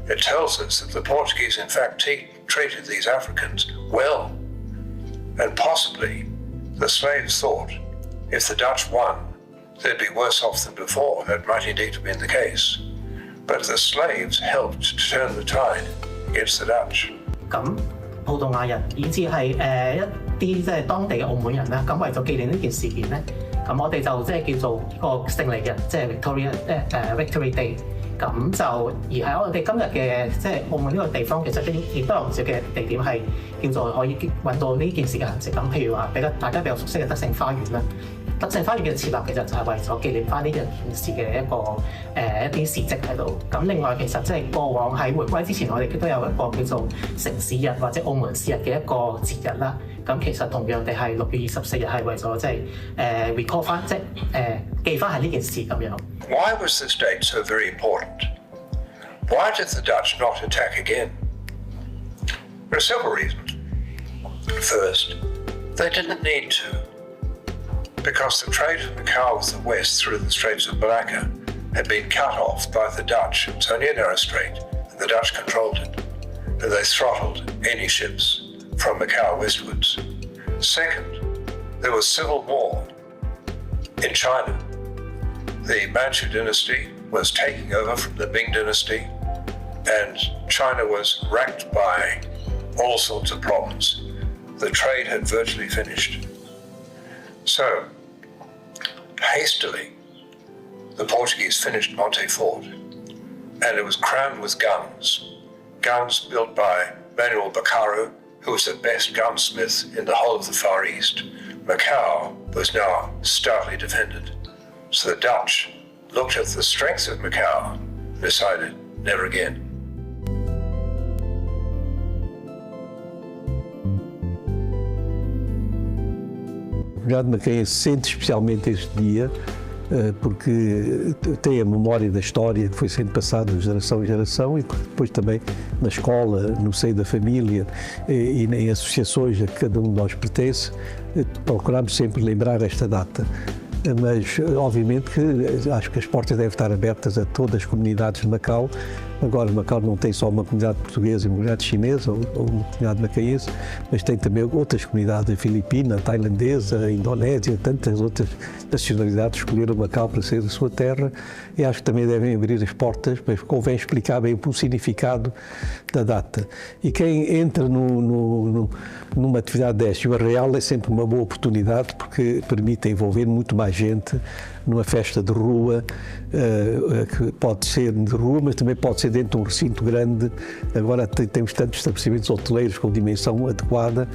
It tells us that the Portuguese in fact treated these Africans well, and possibly the slaves thought if the Dutch won, they'd be worse off than before. That might indeed have been the case. But the slaves helped to turn the tide against the Dutch. 咁葡萄牙人以至係一啲即係當地嘅澳門人啦，咁為咗紀念呢件事件咧，咁我哋就即係叫做個勝利日，即係 Victory Day。咁就而喺我哋今日嘅即係澳門呢個地方，其實亦都有唔少嘅地點係叫做可以揾到呢件事嘅痕跡。咁譬如話大家比較熟悉嘅德勝花園啦。德勝花園嘅設立其實就係為咗紀念翻呢件事嘅一啲事蹟喺度。咁另外其實即係過往喺回歸之前，我哋都有一個叫做城市日或者澳門市日嘅一個節日啦。咁其實同樣地係6月24日係為咗即係recall 翻即係記翻係呢件事咁樣。Why was this date so very important? Why did the Dutch not attack again? There are several reasons. First, they didn't need to, because the trade of Macau with the west through the Straits of Malacca had been cut off by the Dutch. It was only a narrow strait, and the Dutch controlled it, and they throttled any ships from Macau westwards. Second, there was civil war in China. The Manchu dynasty was taking over from the Ming dynasty, and China was racked by all sorts of problems. The trade had virtually finished. So, hastily, the Portuguese finished Monte Fort, and it was crammed with guns. Guns built by Manuel Bacaro, who was the best gunsmith in the whole of the Far East. Macau was now stoutly defended. So the Dutch looked at the strength of Macau and decided never again. A comunidade macaense sente especialmente este dia porque tem a memória da história que foi sendo passada de geração em geração e depois também na escola, no seio da família e em associações a que cada um de nós pertence, procuramos sempre lembrar esta data. Mas, obviamente, que acho que as portas devem estar abertas a todas as comunidades de Macau. Agora, Macau não tem só uma comunidade portuguesa e uma comunidade chinesa ou uma comunidade macaense, mas tem também outras comunidades, a filipina, a tailandesa, a indonésia, tantas outras nacionalidades escolheram Macau para ser a sua terra e acho que também devem abrir as portas, mas convém explicar bem o significado da data. E quem entra numa atividade desta, o Arraial é sempre uma boa oportunidade porque permite envolver muito mais gente numa festa de rua, que pode ser de rua, mas também pode ser dentro de um recinto grande. Agora temos tantos estabelecimentos hoteleiros com dimensão adequada.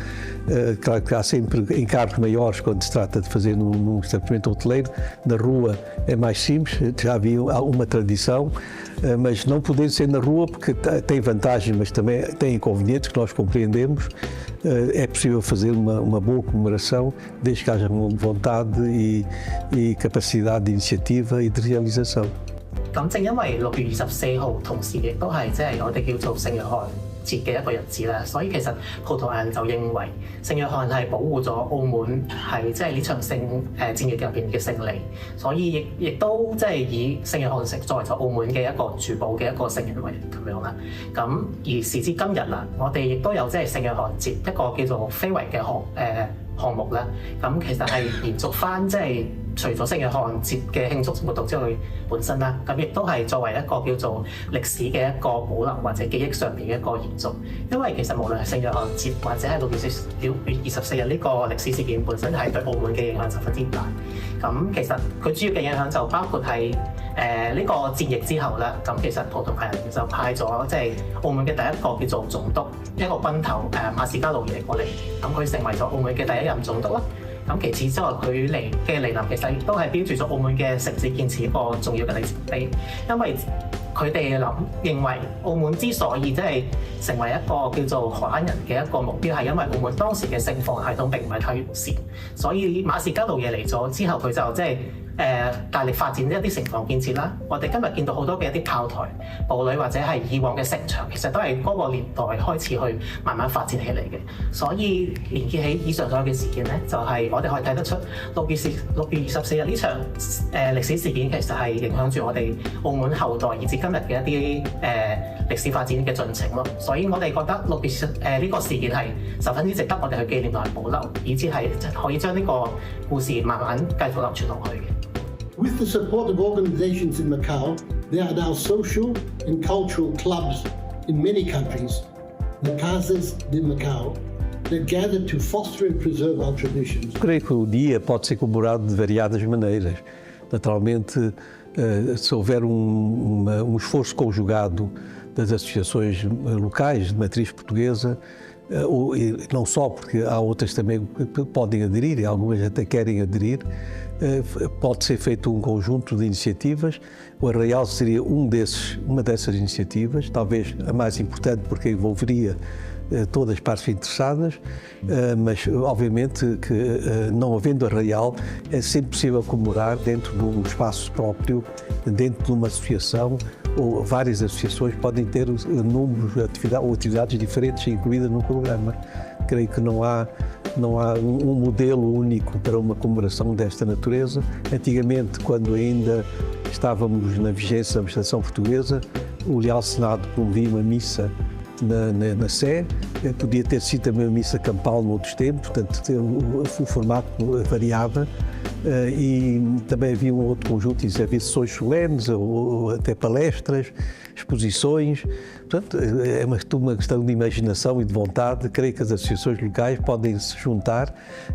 Claro que há sempre encargos maiores quando se trata de fazer num estabelecimento hoteleiro. Na rua é mais simples, já havia uma tradição, mas não poder ser na rua porque tem vantagens, mas também tem inconvenientes que nós compreendemos. É possível fazer uma boa comemoração desde que haja vontade e capacidade de iniciativa e de realização. 咁正因為6月24號同時亦都係即係我哋叫做聖約翰節嘅一個日子啦，所以其實葡萄牙人就認為聖約翰係保護咗澳門係即係呢場戰役入邊嘅勝利，所以亦都即係以聖約翰城作為咗澳門嘅一個主保嘅一個聖人為咁樣啦。咁而時至今日啦，我哋亦都有即係聖約翰節一個叫做非遺嘅項目啦。咁其實係延續翻即係除咗聖約翰節嘅慶祝活動之外本身啦，咁亦都係作為一個叫做歷史嘅一個保留或者記憶上面嘅一個延續。因為其實無論係聖約翰節或者係6月24日呢個歷史事件本身係對澳門嘅影響十分之大。咁其實佢主要嘅影響就包括係呢個戰役之後咧，咁其實葡萄牙人就派咗即係澳門嘅第一個叫做總督一個軍頭馬士加路耶過嚟，咁佢成為咗澳門嘅第一任總督啦。咁其次之後佢嚟臨其實亦都係標誌咗澳門嘅城市建設一個重要嘅里程碑，因為佢哋認為澳門之所以即係成為一個叫做荷蘭人嘅一個目標，係因為澳門當時嘅聖防系統並唔係太完善，所以馬士加路耶嚟咗之後，佢就即係大力發展一啲城防建設啦。我哋今日見到好多嘅一啲炮台、堡壘或者係以往嘅城牆，其實都係嗰個年代開始去慢慢發展起嚟嘅。所以連結起以上所有嘅事件咧，就係我哋可以睇得出6月24日呢場歷史事件其實係影響住我哋澳門後代以至今日嘅一啲歷史發展嘅進程咯。所以我哋覺得6月呢個事件係十分之值得我哋去紀念同埋保留，以至係可以將呢個故事慢慢繼續流傳落去嘅。With the support of organizations in Macau, there are now social and cultural clubs in many countries, the Casas de Macau, that gather to foster and preserve our traditions. Creio que o dia pode ser comemorado de variadas maneiras. Naturalmente, se houver um esforço conjugado das associações locais de matriz portuguesa, e não só porque há outras também que podem aderir e algumas até querem aderir, pode ser feito um conjunto de iniciativas. O Arraial seria uma dessas iniciativas, talvez a mais importante porque envolveria todas as partes interessadas, mas obviamente que não havendo Arraial é sempre possível comemorar dentro de um espaço próprio, dentro de uma associação, ou várias associações podem ter números ou atividades diferentes incluídas no programa. Creio que não há um modelo único para uma comemoração desta natureza. Antigamente, quando ainda estávamos na vigência da administração portuguesa, o Leal Senado promovia uma missa na Sé Podia ter sido também uma missa campal noutros tempos, portanto o formato variava, e também havia um outro conjunto, havia sessões solenes ou até palestras, exposições. Portanto, é uma questão de imaginação e de vontade. Creio que as associações locais podem se juntar,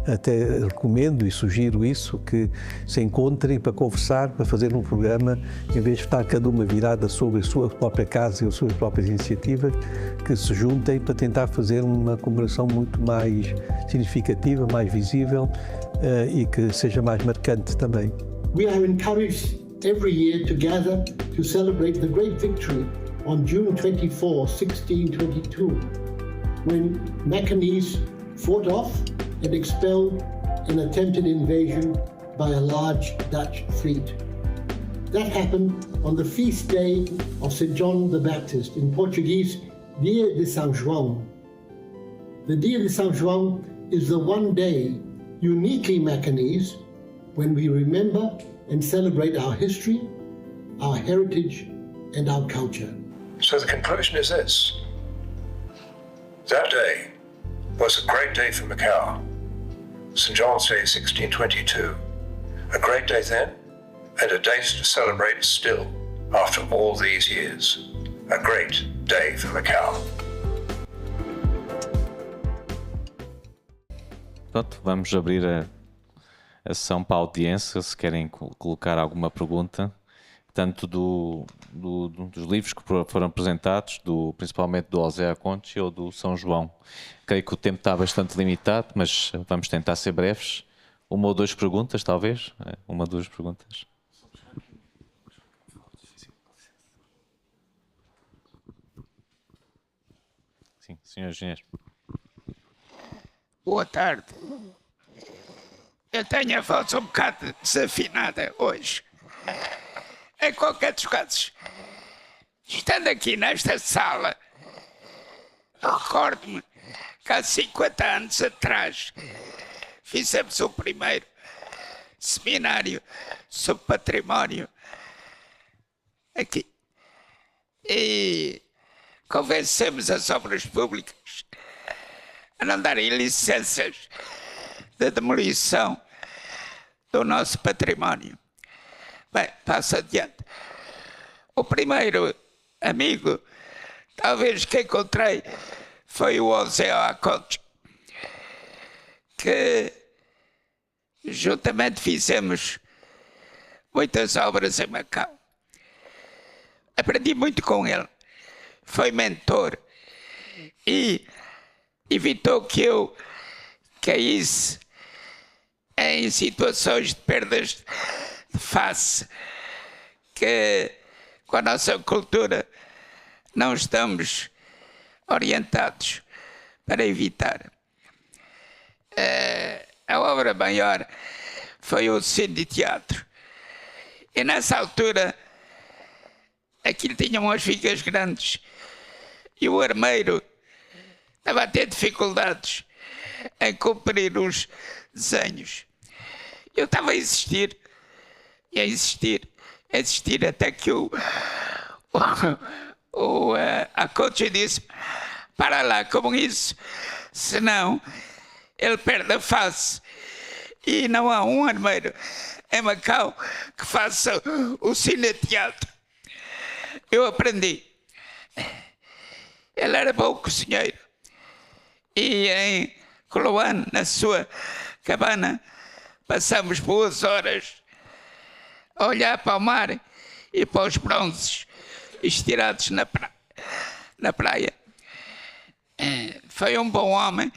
até recomendo e sugiro isso, que se encontrem para conversar, para fazer um programa, em vez de estar cada uma virada sobre a sua própria casa e as suas próprias iniciativas, que se juntem para tentar fazer uma comemoração muito mais significativa, mais visível, e que seja mais marcante também. We are encouraged every year to gather to celebrate the great victory on June 24, 1622, when Macanese fought off and expelled an attempted invasion by a large Dutch fleet. That happened on the feast day of St. John the Baptist, in Portuguese, Dia de São João. The Dia de São João is the one day uniquely Macanese when we remember and celebrate our history, our heritage, and our culture. So the conclusion is this. That day was a great day for Macau. St. John's Day 1622. A great day then, and a day to celebrate still after all these years. A great day for Macau. Pronto, vamos abrir a sessão para a audiência, se querem colocar alguma pergunta, tanto dos livros que foram apresentados, principalmente do José Aconte ou do São João. Creio que o tempo está bastante limitado, mas vamos tentar ser breves. Uma ou duas perguntas, talvez? Uma ou duas perguntas. Sim, senhor engenheiro. Boa tarde. Eu tenho a voz um bocado desafinada hoje. Em qualquer dos casos, estando aqui nesta sala, recordo-me que há 50 anos atrás fizemos o primeiro seminário sobre património aqui. E convencemos as obras públicas a não darem licenças de demolição do nosso património. Bem, passo adiante. O primeiro amigo, talvez que encontrei, foi o José Aconte, que juntamente fizemos muitas obras em Macau. Aprendi muito com ele. Foi mentor e evitou que eu caísse em situações de perdas de face que com a nossa cultura não estamos orientados para evitar. A obra maior foi o Cine Teatro. E nessa altura aquilo tinha umas vigas grandes e o armeiro estava a ter dificuldades em cumprir os desenhos. Eu estava a insistir até que o Aconte disse: para lá com isso, senão ele perde a face. E não há um armeiro em Macau que faça o cine-teatro. Eu aprendi. Ele era bom cozinheiro. E em Coloane, na sua cabana, passamos boas horas a olhar para o mar e para os bronzes estirados na praia. Foi um bom homem,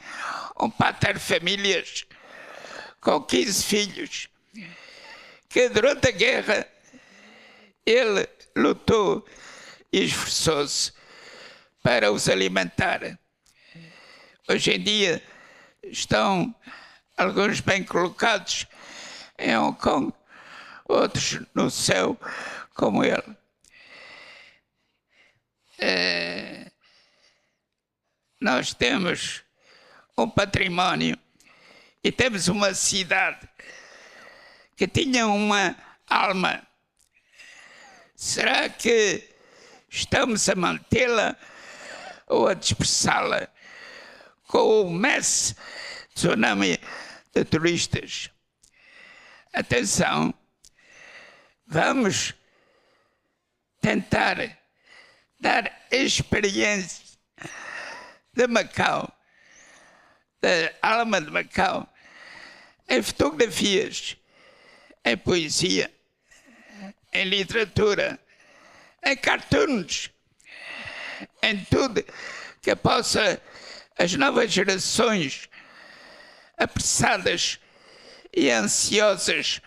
um pater famílias, com 15 filhos, que durante a guerra ele lutou e esforçou-se para os alimentar. Hoje em dia estão alguns bem colocados em Hong Kong, outros no céu, como ele. Nós temos um património e temos uma cidade que tinha uma alma. Será que estamos a mantê-la ou a dispersá-la com o mass tsunami de turistas. Atenção, vamos tentar dar experiência de Macau, da alma de Macau, em fotografias, em poesia, em literatura, em cartoons, em tudo que possa as novas gerações apressadas e ansiosas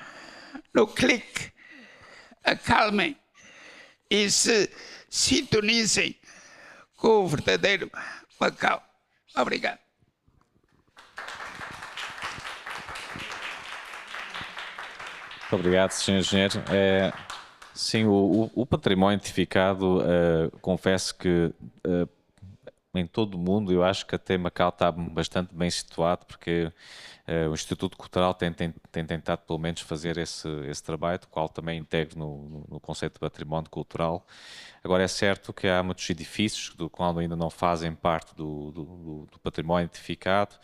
no clique acalmem e se sintonizem com o verdadeiro Macau. Obrigado. Muito obrigado, Sr. Engenheiro. Sim, o património edificado, confesso que em todo o mundo, eu acho que até Macau está bastante bem situado, porque o Instituto Cultural tem tentado pelo menos fazer esse trabalho, do qual também integro no conceito de património cultural. Agora é certo que há muitos edifícios do qual ainda não fazem parte do património edificado.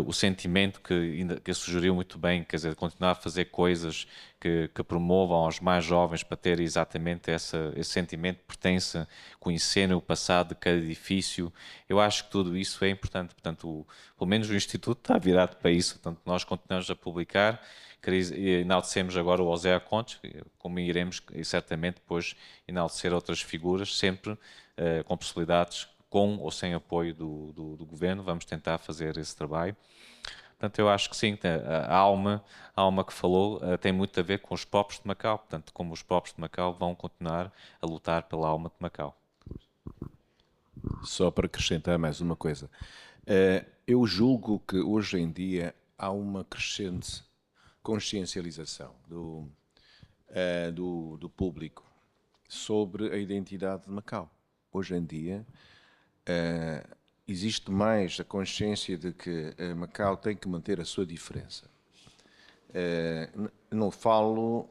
O sentimento que sugeriu muito bem, quer dizer, continuar a fazer coisas que promovam aos mais jovens para ter exatamente esse sentimento de pertença, conhecerem o passado de cada edifício. Eu acho que tudo isso é importante. Portanto, pelo menos o Instituto está virado para isso. Portanto, nós continuamos a publicar. Enaltecemos agora o José Contes, como iremos certamente depois enaltecer outras figuras, sempre com possibilidades, com ou sem apoio do governo. Vamos tentar fazer esse trabalho. Portanto, eu acho que sim, a alma que falou tem muito a ver com os povos de Macau. Portanto, como os povos de Macau vão continuar a lutar pela alma de Macau. Só para acrescentar mais uma coisa. Eu julgo que hoje em dia há uma crescente consciencialização do público sobre a identidade de Macau. Hoje em dia existe mais a consciência de que Macau tem que manter a sua diferença. Não falo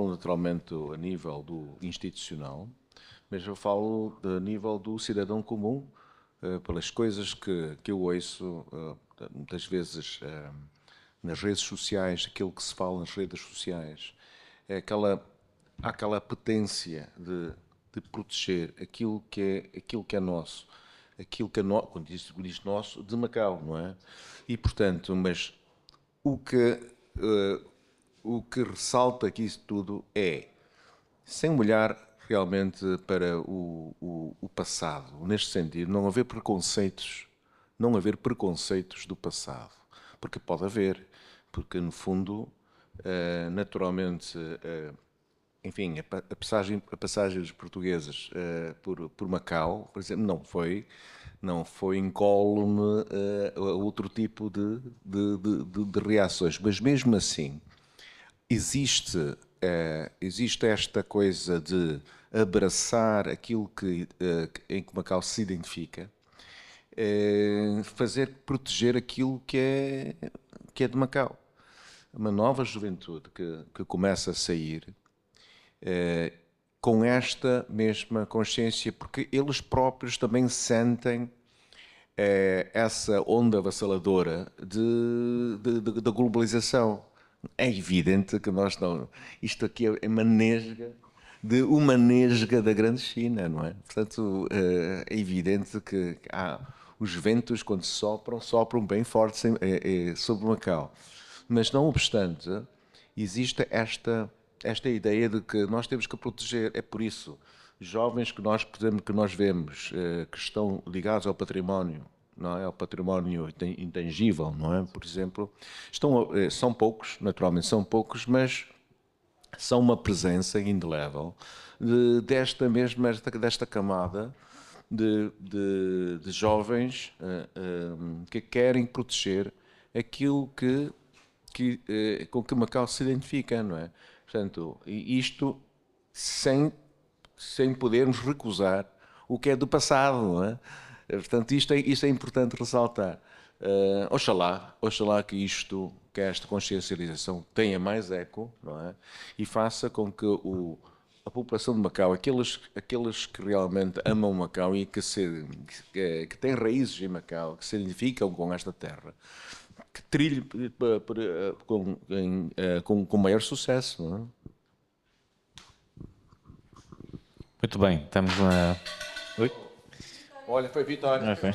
naturalmente a nível do institucional, mas eu falo a nível do cidadão comum, pelas coisas que eu ouço muitas vezes nas redes sociais, aquilo que se fala nas redes sociais, há aquela potência de proteger aquilo que é nosso, quando diz nosso, de Macau, não é? E, portanto, mas o que ressalta aqui isso tudo é, sem olhar realmente para o passado, neste sentido, não haver preconceitos do passado, porque pode haver, porque no fundo, naturalmente, enfim, a passagem dos portugueses por Macau, por exemplo, não foi incólume a outro tipo de reações, mas mesmo assim existe esta coisa de abraçar aquilo em que Macau se identifica, proteger aquilo que é de Macau. Uma nova juventude que começa a sair com esta mesma consciência, porque eles próprios também sentem essa onda avassaladora da globalização. É evidente que nós não... Isto aqui é uma nesga da grande China, não é? Portanto, é evidente que os ventos, quando sopram bem forte sobre Macau. Mas, não obstante, existe esta ideia de que nós temos que proteger. É por isso, jovens que nós vemos que estão ligados ao património, não é? Ao património intangível, não é? Por exemplo, são poucos, naturalmente são poucos, mas são uma presença indelével desta camada de jovens que querem proteger aquilo com que Macau se identifica, não é? Portanto, isto sem podermos recusar o que é do passado, não é? Portanto, isto é importante ressaltar. Oxalá que esta consciencialização tenha mais eco, não é? E faça com que a população de Macau, aqueles que realmente amam Macau e que têm raízes em Macau, que se identificam com esta terra, que trilhe com maior sucesso, não é? Muito bem, estamos na. Oi? Olha, foi vitória. Ah, foi.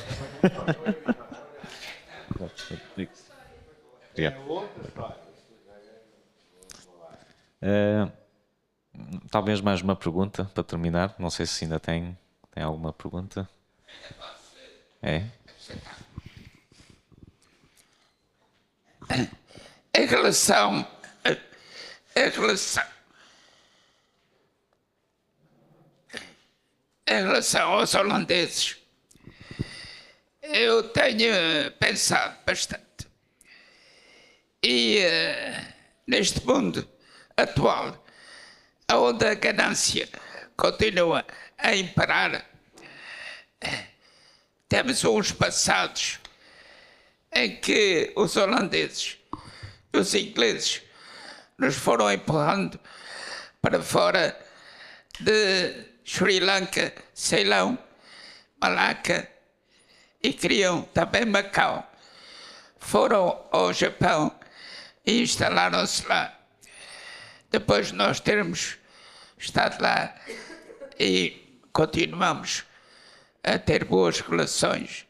Talvez mais uma pergunta para terminar. Não sei se ainda tem alguma pergunta. É? Em relação aos holandeses, eu tenho pensado bastante. E neste mundo atual, onde a ganância continua a imperar, temos uns passados em que os holandeses e os ingleses nos foram empurrando para fora de Sri Lanka, Ceilão, Malaca e queriam também Macau. Foram ao Japão e instalaram-se lá. Depois de nós termos estado lá e continuamos a ter boas relações,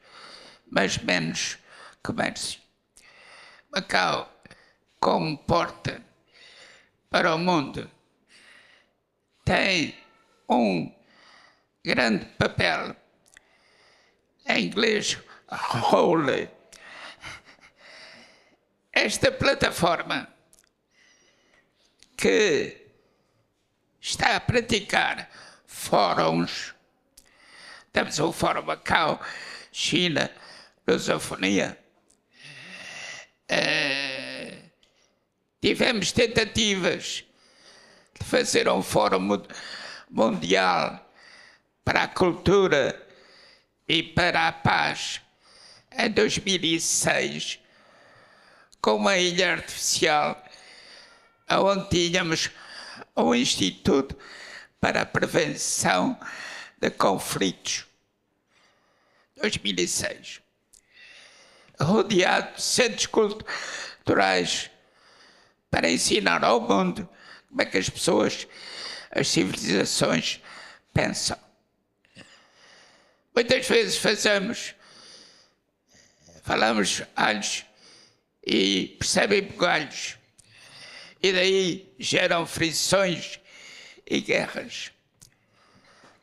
mas menos comércio. Macau, como porta para o mundo, tem um grande papel, em inglês, role. Esta plataforma que está a praticar fóruns, temos o Fórum Macau, China, Lusofonia. Tivemos tentativas de fazer um fórum mundial para a cultura e para a paz em 2006, com uma ilha artificial, onde tínhamos um Instituto para a Prevenção de Conflitos. 2006. Rodeado de centros culturais para ensinar ao mundo como é que as pessoas, as civilizações pensam. Muitas vezes falamos alhos e percebem bugalhos, e daí geram frições e guerras.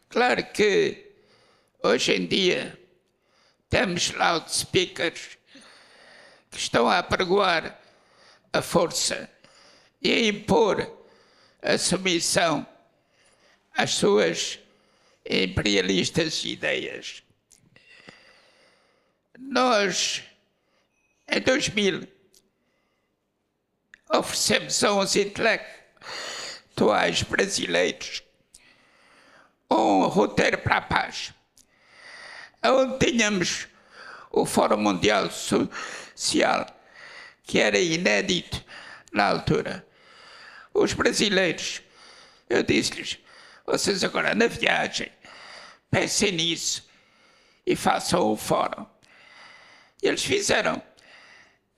Claro que hoje em dia temos loudspeakers que estão a apregoar a força e a impor a submissão às suas imperialistas ideias. Nós, em 2000, oferecemos a uns intelectuais brasileiros um roteiro para a paz, onde tínhamos o Fórum Mundial Social, que era inédito na altura. Os brasileiros, eu disse-lhes, vocês agora na viagem, pensem nisso e façam o fórum. E eles fizeram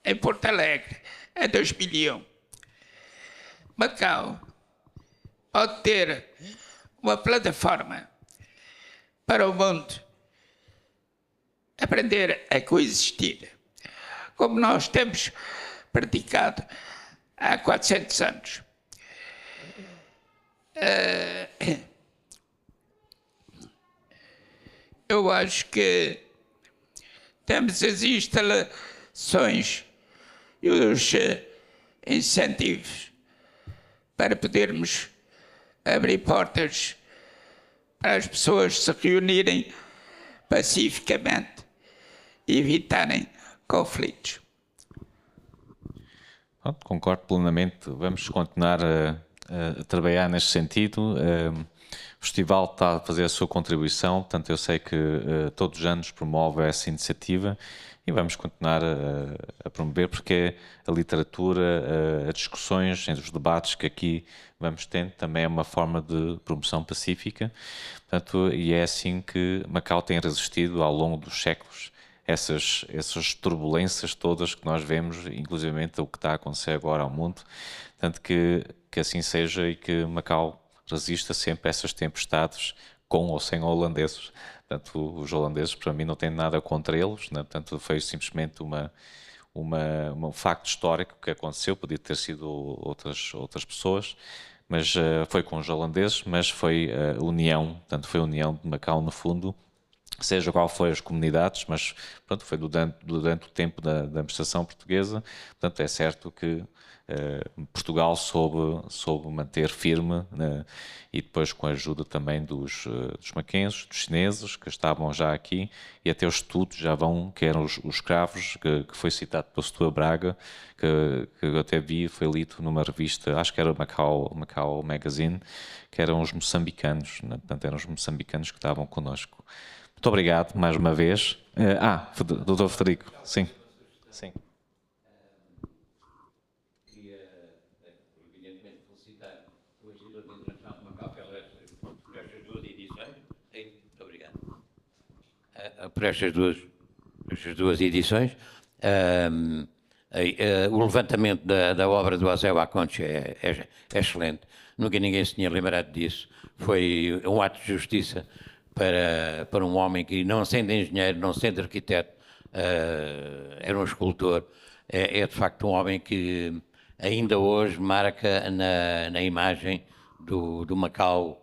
em Porto Alegre, em 2001. Macau pode ter uma plataforma para o mundo aprender a coexistir, como nós temos praticado há 400 anos. Eu acho que temos as instalações e os incentivos para podermos abrir portas para as pessoas se reunirem pacificamente e evitarem conflitos. Concordo plenamente. Vamos continuar a trabalhar neste sentido. O festival está a fazer a sua contribuição, portanto eu sei que todos os anos promove essa iniciativa e vamos continuar a promover, porque a literatura, as discussões, os debates que aqui vamos tendo também é uma forma de promoção pacífica, portanto, e é assim que Macau tem resistido ao longo dos séculos essas turbulências todas que nós vemos, inclusivamente o que está a acontecer agora ao mundo, portanto que assim seja e que Macau resista sempre a essas tempestades, com ou sem holandeses. Portanto, os holandeses, para mim, não têm nada contra eles, né? Portanto, foi simplesmente um facto histórico que aconteceu, podia ter sido outras pessoas, mas foi com os holandeses, mas foi a união, portanto, foi a união de Macau, no fundo, seja qual foi as comunidades, mas pronto, foi durante o tempo da administração portuguesa, portanto, é certo que Portugal soube manter firme, né, e depois com a ajuda também dos maquenses, dos chineses que estavam já aqui, e até os estudos já vão, que eram os escravos, que foi citado pelo Setúbal Braga, que eu até vi, foi lido numa revista, acho que era Macau Magazine, que eram os moçambicanos, né, portanto eram os moçambicanos que estavam connosco. Muito obrigado mais uma vez. Dr. Frederico, sim. Sim. Por estas duas edições. O levantamento da obra do José Aconte é excelente. Nunca ninguém se tinha lembrado disso. Foi um ato de justiça para um homem que, não sendo engenheiro, não sendo arquiteto, era um escultor. É de facto um homem que ainda hoje marca na imagem do Macau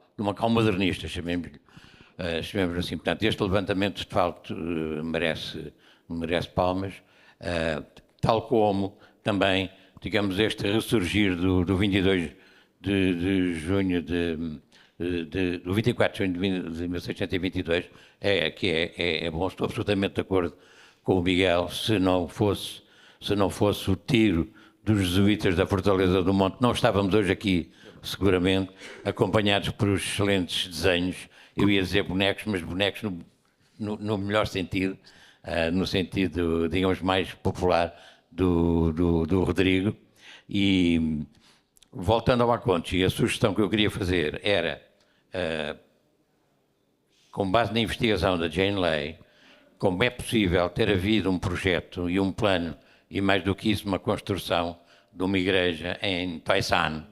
modernista, chamemos-lhe assim. Portanto, este levantamento de facto merece palmas, tal como também, digamos, este ressurgir do 22 de junho do 24 de junho de 1622, que é bom. Estou absolutamente de acordo com o Miguel. Se não fosse o tiro dos jesuítas da Fortaleza do Monte, não estávamos hoje aqui, seguramente, acompanhados por excelentes desenhos. Eu ia dizer bonecos, mas bonecos no melhor sentido, no sentido, digamos, mais popular do Rodrigo. E, voltando ao Aconte, a sugestão que eu queria fazer era, com base na investigação da Jane Lay, como é possível ter havido um projeto e um plano, e mais do que isso, uma construção de uma igreja em Taishan,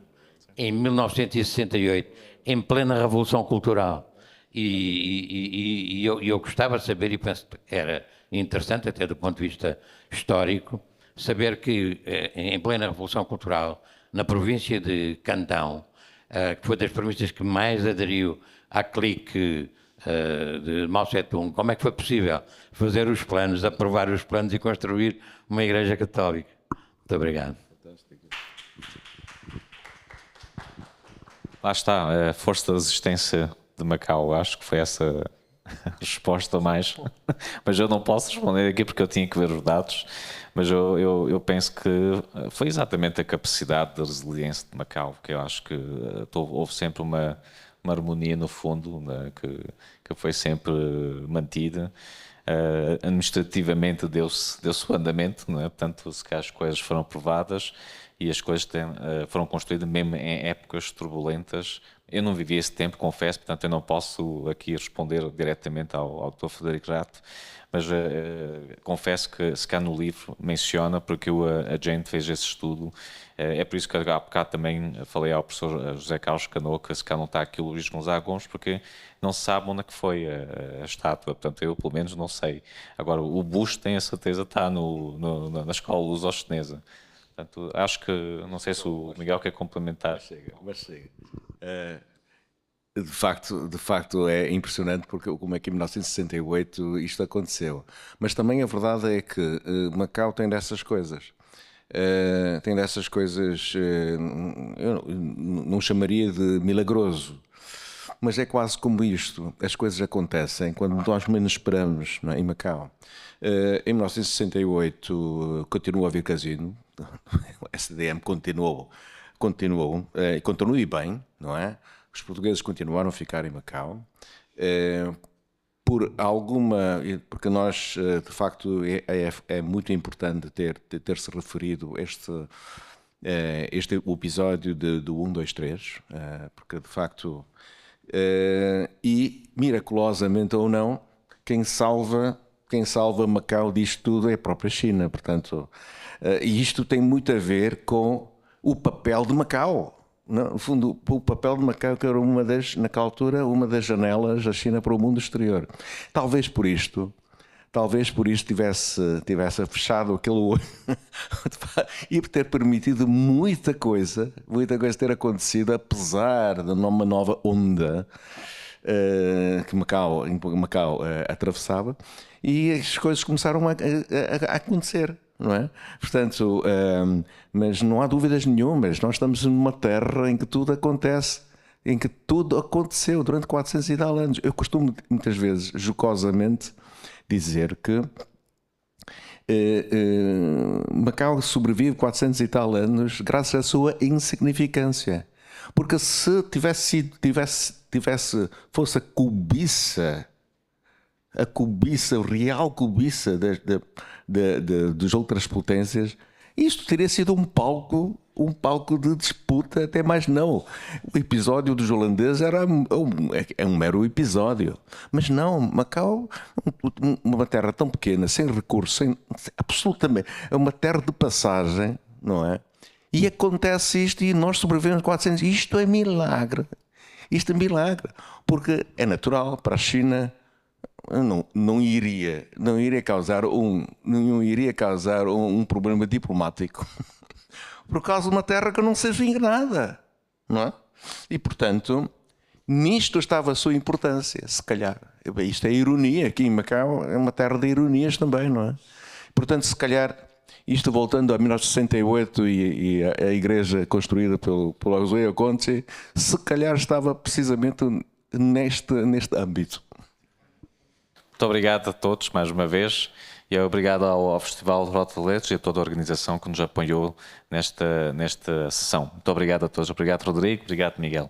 em 1968, em plena Revolução Cultural. E eu gostava de saber, e penso que era interessante até do ponto de vista histórico, saber que em plena Revolução Cultural, na província de Cantão, que foi das províncias que mais aderiu à clique de Mao Tse-tung, como é que foi possível fazer os planos, aprovar os planos e construir uma igreja católica? Muito obrigado. Lá está, a força da resistência de Macau, acho que foi essa a resposta mais, mas eu não posso responder aqui porque eu tinha que ver os dados, mas eu penso que foi exatamente a capacidade de resiliência de Macau, que eu acho que houve sempre uma harmonia no fundo, né, que foi sempre mantida. Administrativamente deu-se o andamento, não é? Portanto, se calhar as coisas foram aprovadas e as coisas foram construídas mesmo em épocas turbulentas. Eu não vivi esse tempo, confesso, portanto eu não posso aqui responder diretamente ao Dr. Frederico Rato, mas confesso que se cá no livro menciona, porque a Jane fez esse estudo, é por isso que há bocado também falei ao professor José Carlos Canoa que se cá não está aqui o Luís Gonzaga Gomes, porque não se sabe onde é que foi a estátua, portanto eu pelo menos não sei. Agora o busto tenho a certeza está na escola luso-chinesa. Portanto, acho que, não sei se o Miguel quer complementar. Mas chega. De facto é impressionante porque como é que em 1968 isto aconteceu. Mas também a verdade é que Macau tem dessas coisas. Eu não chamaria de milagroso, mas é quase como isto. As coisas acontecem quando nós menos esperamos, não é? Em Macau. Em 1968 continuou a haver casino, o SDM continua e bem, não é? os portugueses continuaram a ficar em Macau. Porque nós, de facto, é muito importante ter-se referido este episódio do 1, 2, 3, porque, de facto, e miraculosamente ou não, quem salva Macau disto tudo é a própria China, portanto, e isto tem muito a ver com o papel de Macau. No fundo, o papel de Macau, que era naquela altura, uma das janelas da China para o mundo exterior. Talvez por isto tivesse fechado aquele olho e por ter permitido muita coisa ter acontecido, apesar de uma nova onda que Macau atravessava, e as coisas começaram a acontecer. Não é? Portanto, mas não há dúvidas nenhumas, nós estamos numa terra em que tudo acontece, em que tudo aconteceu durante 400 e tal anos. Eu costumo muitas vezes, jocosamente, dizer que Macau sobrevive 400 e tal anos graças à sua insignificância. Porque se fosse a cobiça, a real cobiça das outras potências, isto teria sido um palco de disputa, até mais não. O episódio dos holandeses é um mero episódio. Mas não, Macau, uma terra tão pequena, sem recursos, absolutamente, é uma terra de passagem, não é? E acontece isto e nós sobrevivemos 400. Isto é milagre. Isto é milagre. Porque é natural para a China. Não iria causar um problema diplomático por causa de uma terra que não seja enganada, não é? E portanto, nisto estava a sua importância, se calhar. Isto é ironia, aqui em Macau é uma terra de ironias também, não é? Portanto, se calhar, isto voltando a 1968 e a igreja construída pelo José Conte, se calhar estava precisamente neste âmbito. Muito obrigado a todos, mais uma vez, e obrigado ao Festival de Rota de Letras e a toda a organização que nos apoiou nesta sessão. Muito obrigado a todos. Obrigado, Rodrigo. Obrigado, Miguel.